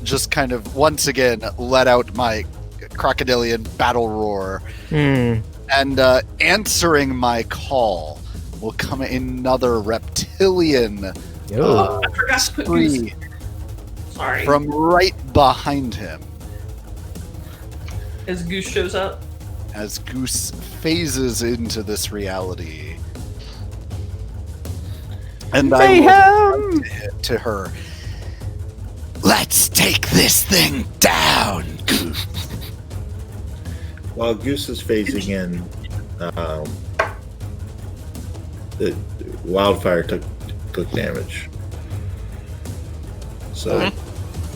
just kind of once again let out my crocodilian battle roar. Hmm. And answering my call will come another reptilian Oh. I forgot to put Goose. spree Sorry. from right behind him As Goose shows up. as Goose phases into this reality. And I will Mayhem! hit to her. Let's take this thing down, Goose. While Goose is phasing in, the wildfire took damage. So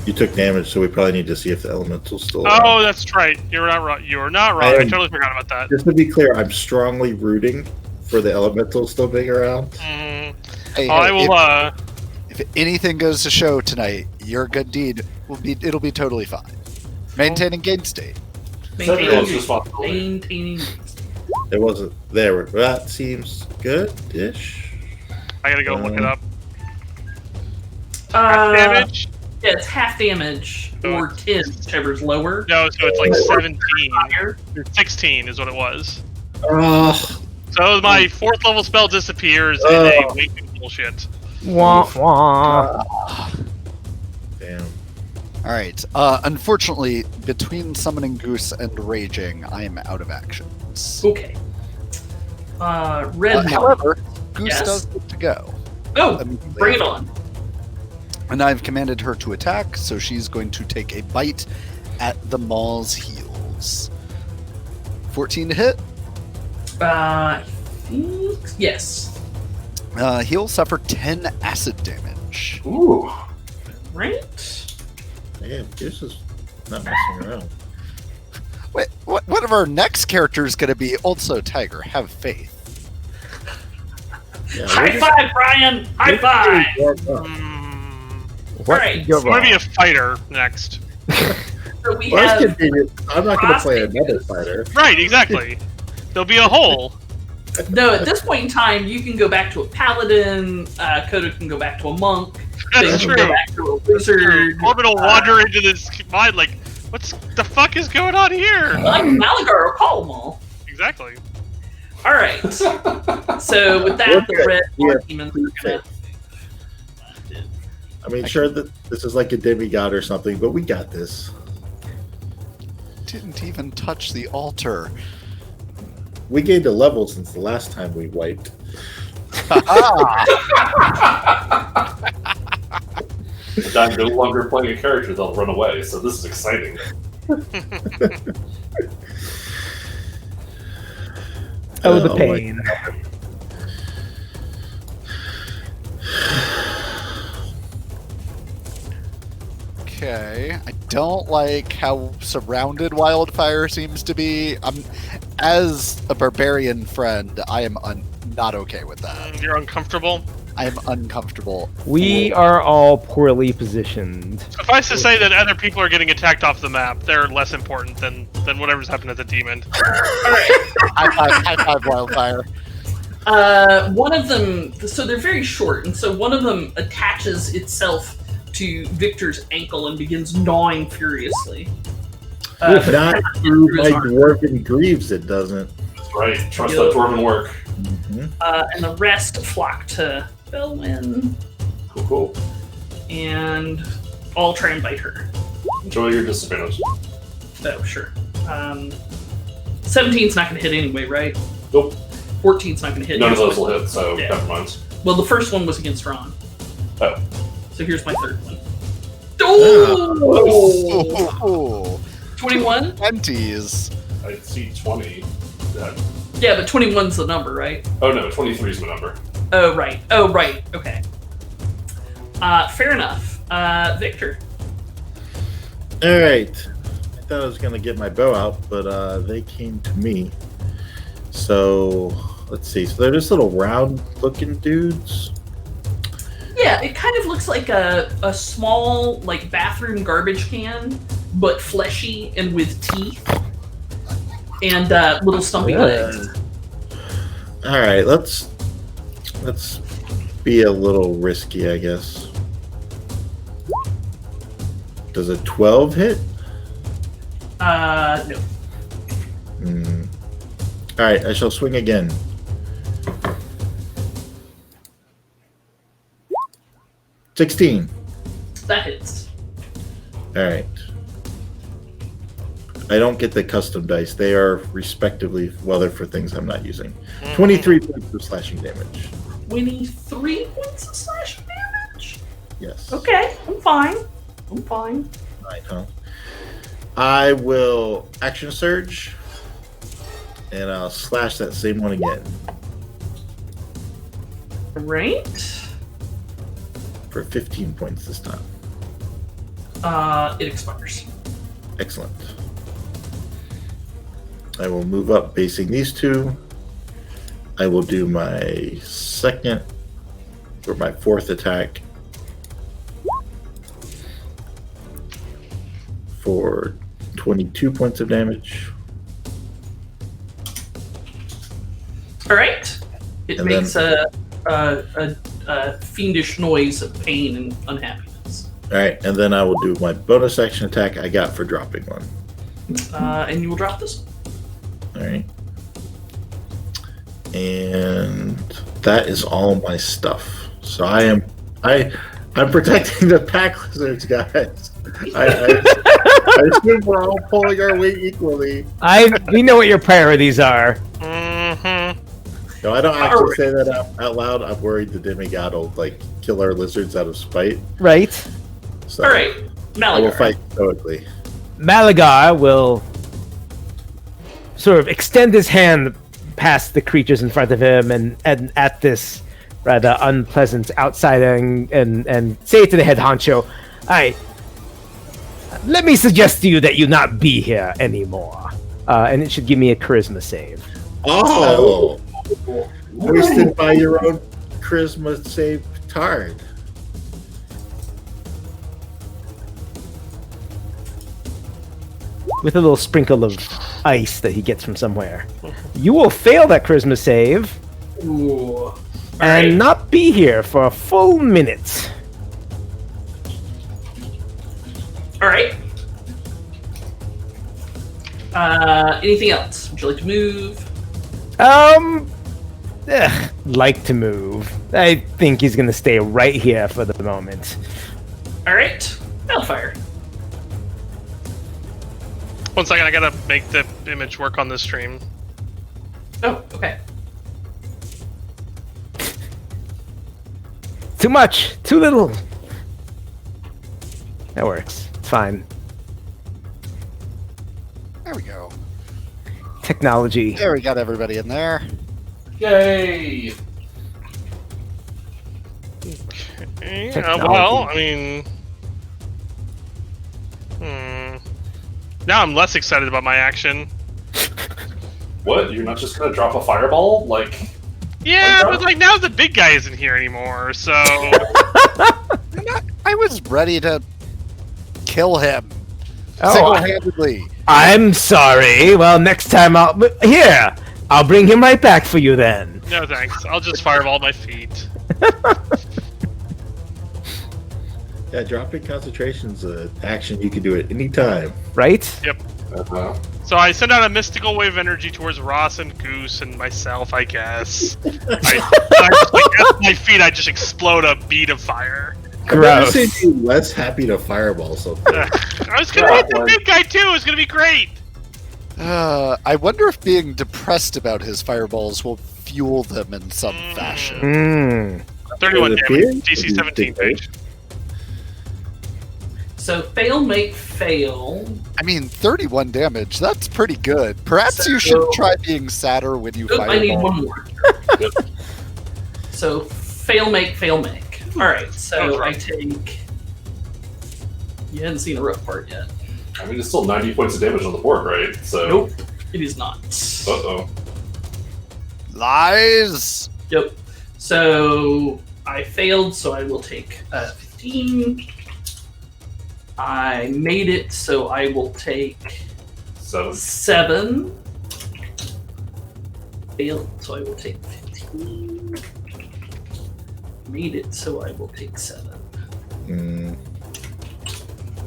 you took damage, so we probably need to see if the elemental's still around. Oh, that's right. You're not wrong. You're not wrong. I totally forgot about that. Just to be clear, I'm strongly rooting for the elemental still being around. Mm. Hey, I will. if anything goes to show tonight, your good deed it'll be totally fine. Maintaining game state. It's everyone's Maintaining. responsibility. Maintaining. It wasn't there. That seems good-ish. I gotta go look it up. Half Uh, damage? yeah, it's half damage or 10, whichever's lower. No, so it's like 17. Higher. 16 is what it was. Oh, So my 4th level spell disappears in a wake of bullshit. Wah, wah. damn. All right. Unfortunately, between summoning Goose and raging, I am out of actions. Okay. Red Moth. However, Goose Yes? does get to go. Oh, Immediately. bring it on. And I've commanded her to attack, so she's going to take a bite at the Maul's heels. 14 to hit. I think yes. He'll suffer 10 acid damage. Ooh. Right? Man, Goose is not messing around. Wait, what of our next character is going to be? Also, Tiger, have faith. Yeah, High five, Brian! High five! Mm, What Alright, could go I'm gonna wrong? be a fighter next. So we Well, that's have convenient. I'm not going to play another fighter. Right, exactly. There'll be a hole. no. At this point in time, you can go back to a paladin. Coda can go back to a monk. That's They true. can go back to a wizard. Corbin will wander into this mind like, what's the fuck is going on here? I'm Malagar or call them all. Exactly. All right. So with that, the red demons are gonna. I mean, sure that this is like a demigod or something, but we got this. Didn't even touch the altar. We gained a level since the last time we wiped. I'm no longer playing a character that'll run away, so this is exciting. Oh, the my pain. Okay, I don't like how surrounded Wildfire seems to be. As a barbarian friend, I am not okay with that. You're uncomfortable. I am uncomfortable. We are all poorly positioned. Suffice to say that other people are getting attacked off the map. They're less important than whatever's happened at the demon. High five, Wildfire. One of them. So they're very short, and so one of them attaches itself to Victor's ankle and begins gnawing furiously. Not through through his my arm. dwarven greaves, it doesn't. That's right. Trust that dwarven work. And the rest flock to Belwyn Cool, cool. and all try and bite her. Enjoy your disadvantage. Oh, sure. 17's not going to hit anyway, right? Nope. 14's not going to hit. None of anyway. those will hit, so Yeah. never mind. Well, the first one was against Ron. Oh. So here's my third one. Oh! Oh, 21? 20s. I see 20. Yeah, but 21's the number, right? Oh no, 23 is my number. Oh, right. Okay. Fair enough. Victor. All right. I thought I was going to get my bow out, but they came to me. So, let's see. So they're just little round-looking dudes. Yeah, it kind of looks like a small, like, bathroom garbage can but fleshy and with teeth and little stumpy legs. All right, let's be a little risky, I guess. Does a 12 hit? No. All right, I shall swing again. $16. That hits. All right. I don't get the custom dice. They are respectively, well, they're for things I'm not using. 23 points of slashing damage. 23 points of slashing damage? Yes. Okay, I'm fine. Fine, huh? I will action surge, and I'll slash that same one again. Right. For 15 points this time. It expires. Excellent. I will move up facing these two. I will do my second or my fourth attack for 22 points of damage. All right. It And makes then- a fiendish noise of pain and unhappiness. All right, and then I will do my bonus action attack I got for dropping one. And you will drop this. All right. And that is all my stuff. So I'm protecting the pack lizards, guys. I assume we're all pulling our weight equally. We know what your priorities are. No, I don't actually say that out loud. I'm worried the demigod will kill our lizards out of spite. Right. So All right, I will Malagar. fight stoically. Malagar will sort of extend his hand past the creatures in front of him and at this rather unpleasant outsider and say to the head honcho, let me suggest to you that you not be here anymore. And it should give me a charisma save. Oh! Wasted by your own charisma save tard. With a little sprinkle of ice that he gets from somewhere. You will fail that charisma save Ooh. and right. not be here for a full minute. All right. Anything else? Would you like to move? Like to move. I think he's gonna stay right here for the moment. All right. Hellfire. One second, I gotta make the image work on this stream. Oh, okay. Too much, too little. That works. It's fine. There we go. Technology. There, we got everybody in there. Yay! Well, I mean... Now I'm less excited about my action. What? You're not just gonna drop a fireball? Yeah, but now the big guy isn't here anymore, so... I was ready to kill him Oh, single-handedly. I'm sorry. Well, next time I'll bring him right back for you then. No thanks, I'll just fireball my feet. Yeah, dropping concentration's an action you can do at any time. Right? Yep. Uh-huh. So I send out a mystical wave of energy towards Ross and Goose and myself, I guess. At my feet, I just explode a bead of fire. Gross. I've never seen you less happy to fireball something. I was gonna hit the big guy too. It was gonna be great. I wonder if being depressed about his fireballs will fuel them in some fashion. Mm. 31 It damage. appears DC to 17 be page. So fail, make, fail. I mean, 31 damage, that's pretty good. Perhaps you should try being sadder when you Oh, fireball. I need one more. So fail, make, fail, make. All right. That was So I rough. take. You hadn't seen a rough part yet. I mean, it's still 90 points of damage on the board, right? So. Nope. It is not. Uh-oh. Lies! Yep. So I failed, so I will take 15. I made it, so I will take 7. 7. Failed, so I will take 15. Made it, so I will take 7. Mm,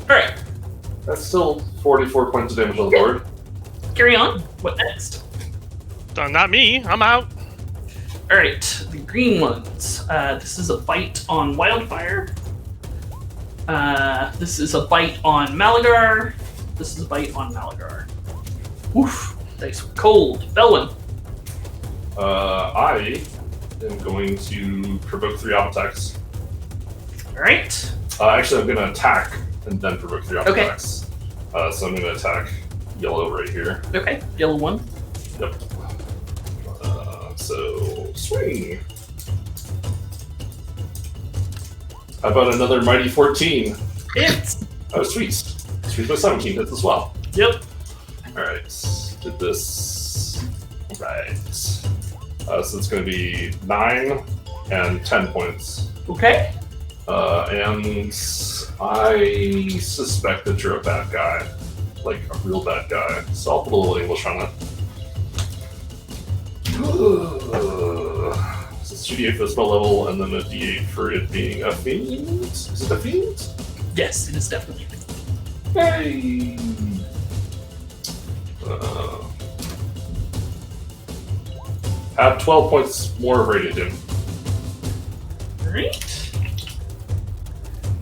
Alright, That's still 44 points of damage on the board. carry on. What next? Not me. I'm out. Alright, the green ones. This is a bite on Wildfire. This is a bite on Malagar. This is a bite on Malagar. Oof, dice were cold. Belwyn. I am going to provoke 3 op attacks. Alright. Actually, I'm going to attack and then provoke 3 op Okay. attacks. So I'm going to attack yellow right here. Okay, yellow one. Yep. So, swing. How about another mighty 14? It's. Oh, sweet. Sweet with 17 hits as well. Yep. Alright, did this. Right. So it's going to be 9 and 10 points. Okay. And I suspect that you're a bad guy. Like, a real bad guy. So I'll put a little English on it. So it's 2d8 for the spell level, and then a d8 for it being a fiend? Is it a fiend? Yes, it is definitely. Hey! Add 12 points more of radiant damage. Alright.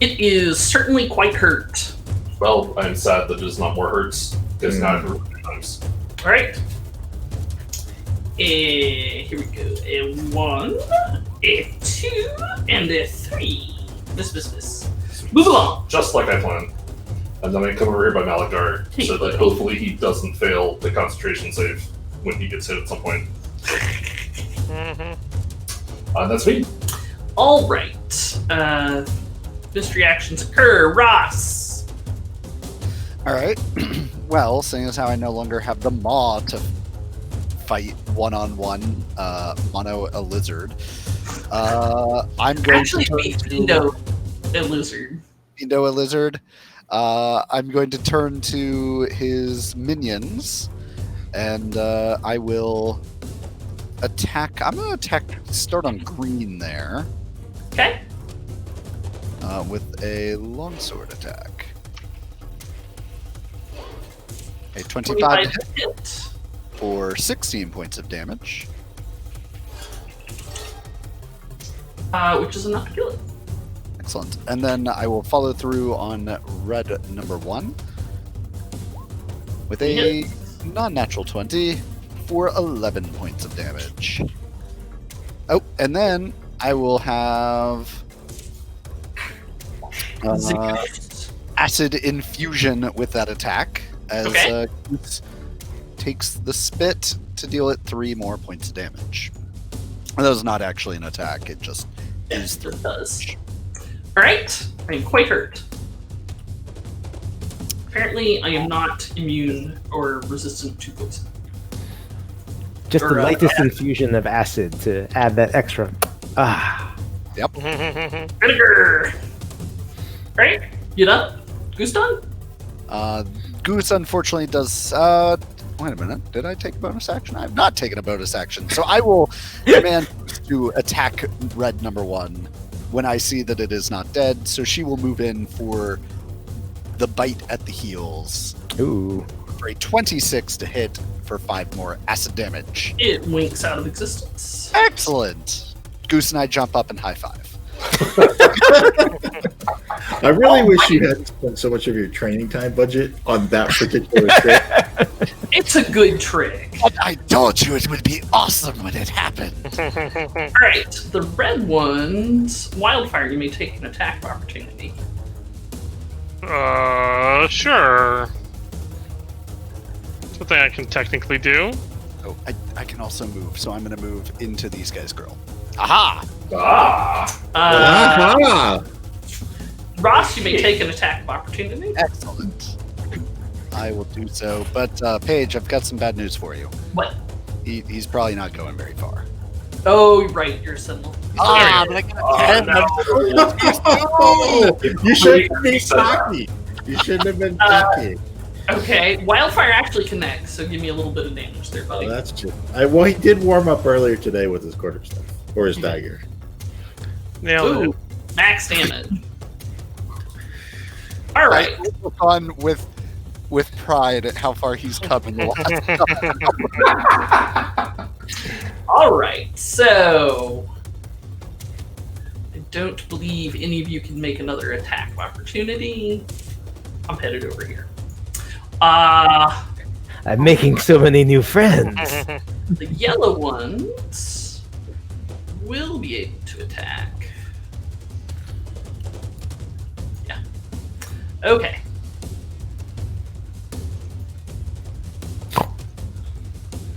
It is certainly quite hurt. Well, I'm sad that it's not more hurts, because now I've hurt 3 times. Alright. Here we go. A 1, a 2, and a 3. Miss. Move along. Just like I planned. And then I come over here by Malagar, so that hopefully he doesn't fail the concentration save when he gets hit at some point. That's me. Alright. Mystery actions occur. Ross. All right. Well, seeing as how I no longer have the maw to fight one-on-one mono a lizard, I'm going Actually, to be turn to Indo a lizard. Indo a lizard. I'm going to turn to his minions, and I will attack. I'm going to attack. Start on green there Okay. with a longsword attack. A 25 to hit hit. for 16 points of damage. Which is enough to kill it. Excellent. And then I will follow through on red number 1 with a non-natural 20 for 11 points of damage. Oh, and then I will have acid infusion with that attack as Goose takes the spit to deal it 3 more points of damage. And that was not actually an attack, it just is 3. It does. Alright. I am quite hurt. Apparently, I am not immune or resistant to poison. Just the Or, lightest infusion of acid to add that extra. Yep. Vinegar! Right? You done? Goose done? Goose unfortunately does. Wait a minute. Did I take a bonus action? I have not taken a bonus action. So I will command Goose to attack red number 1 when I see that it is not dead. So she will move in for the bite at the heels. Ooh. For a 26 to hit for 5 more acid damage. It winks out of existence. Excellent. Goose and I jump up and high five. I really wish you hadn't spent so much of your training time budget on that particular trick. It's a good trick. But I told you it would be awesome when it happened. Alright, the red ones, Wildfire, you may take an attack opportunity. Sure. Something I can technically do. Oh, I can also move, so I'm going to move into these guys' grill. Aha! Ross, you may take an attack of opportunity. Excellent. I will do so. But, Paige, I've got some bad news for you. What? He's probably not going very far. Oh, right, you're a sentinel. But I got no. You should be cocky. You shouldn't have been thinking. Okay, wildfire actually connects, so give me a little bit of damage there, Oh, buddy. that's just. Well, he did warm up earlier today with his quarterstaff or his dagger. Nailed Ooh, max damage. All right. I look on with pride at how far he's come in the last All right. So I don't believe any of you can make another attack of opportunity. I'm headed over here. I'm making so many new friends. it. The yellow ones will be able to attack. Yeah. Okay.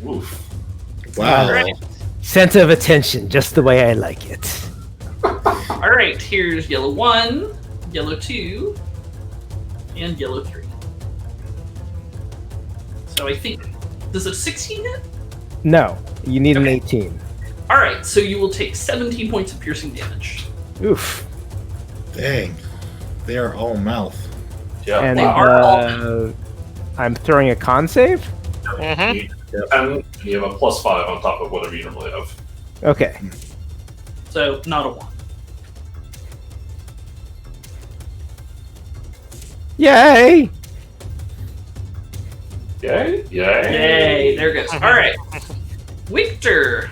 Oof. Wow. Alright. Center of attention, just the way I like it. All right. Here's yellow 1, yellow 2, and yellow 3. So I think does a 16 hit? No, you need an Okay. 18. All right. So you will take 17 points of piercing damage. Oof. Dang. They are all mouth. Yeah. And They are all- I'm throwing a con save? Mhm. And you have a +5 on top of whatever you normally have. Okay. So not a 1. Yay! Yay! Yay! Yay! There it goes. All right. Victor.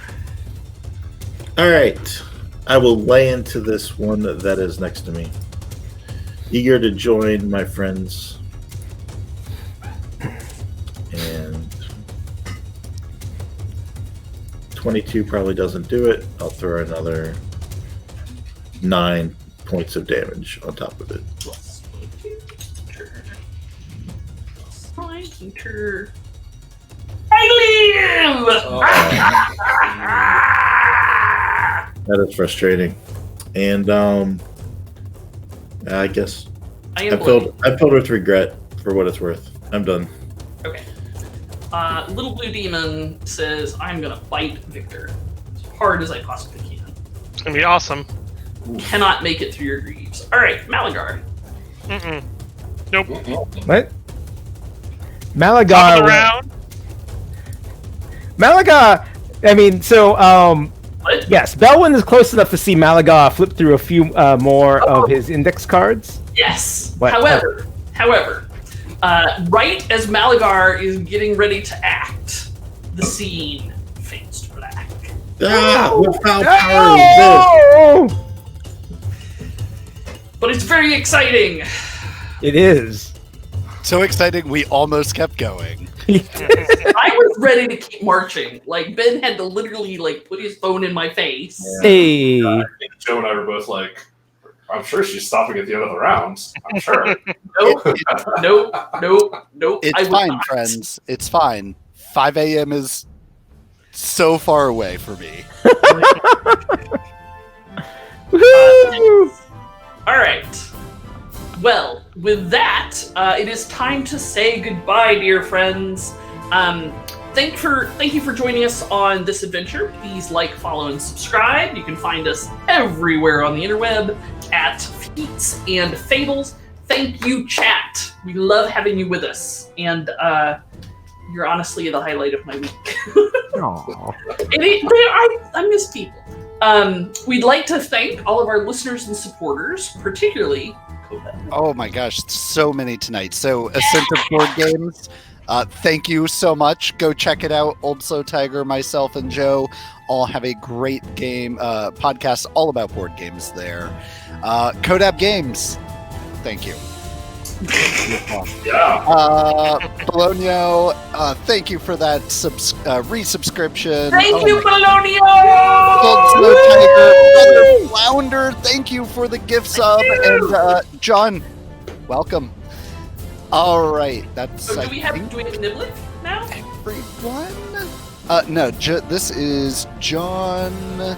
All right. I will lay into this one that is next to me. Eager to join my friends. And 22 probably doesn't do it. I'll throw another 9 points of damage on top of it. Plus 22. Plus 9. Enter. I live! That is frustrating. And I guess I am I'm filled with regret for what it's worth. I'm done. Okay. Little Blue Demon says, I'm going to fight Victor as hard as I possibly can. It's gonna be awesome. Cannot make it through your greaves. All right, Malagar. Mm-mm. Nope. What? Top Malagar. of the round. Malaga. I mean, so What? yes, Belwyn is close enough to see Malaga flip through a few more of his index cards. Yes. What? However, right as Malagar is getting ready to act, the scene fades to black. What foul power is Oh! But it's very exciting. It is. So exciting, we almost kept going. I was ready to keep marching. Like Ben had to literally like put his phone in my face. Hey. I think Joe and I were both like, I'm sure she's stopping at the end of the round. I'm sure. Nope. Nope. I It's would fine, not. friends. It's fine. 5 a.m. is so far away for me. Woo! All right. Well, with that, it is time to say goodbye, dear friends. Thank you for joining us on this adventure. Please like, follow, and subscribe. You can find us everywhere on the interweb at Feats and Fables. Thank you, chat. We love having you with us, and you're honestly the highlight of my week. Aw. I miss people. We'd like to thank all of our listeners and supporters, particularly Kobe. Oh my gosh, so many tonight. So, Ascent of Board Games, thank you so much. Go check it out. Old Slow Tiger, myself, and Joe all have a great game podcast all about board games there. Codab Games, thank you. Yeah. Bologna, thank you for that resubscription. Thank you, Bologna! Old Slow Tiger, Brother Flounder, thank you for the gift sub. And John, welcome. All right, that's So I do we have think Niblick now? everyone. No, this is John. What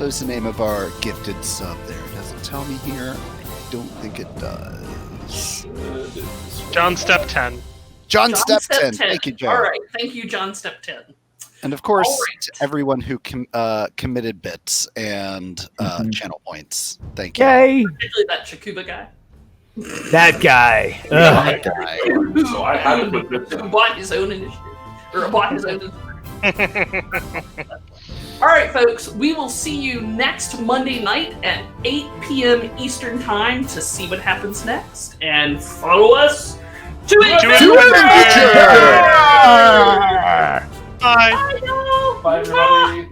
was the name of our gifted sub there? Does it tell me here? I don't think it does. John Step 10. John Step 10. Thank you, John. All right, thank you, John Step 10. And of course, All right. to everyone who committed bits and channel points. Thank you. Yay! Particularly that Chakuba guy. That guy. Ugh. That guy. So I had to put this down. Bought his own initiative. Or bought his own. All right, folks. We will see you next Monday night at 8 p.m. Eastern Time to see what happens next. And follow us to adventure! adventure! Bye. Bye, y'all. Bye, everybody.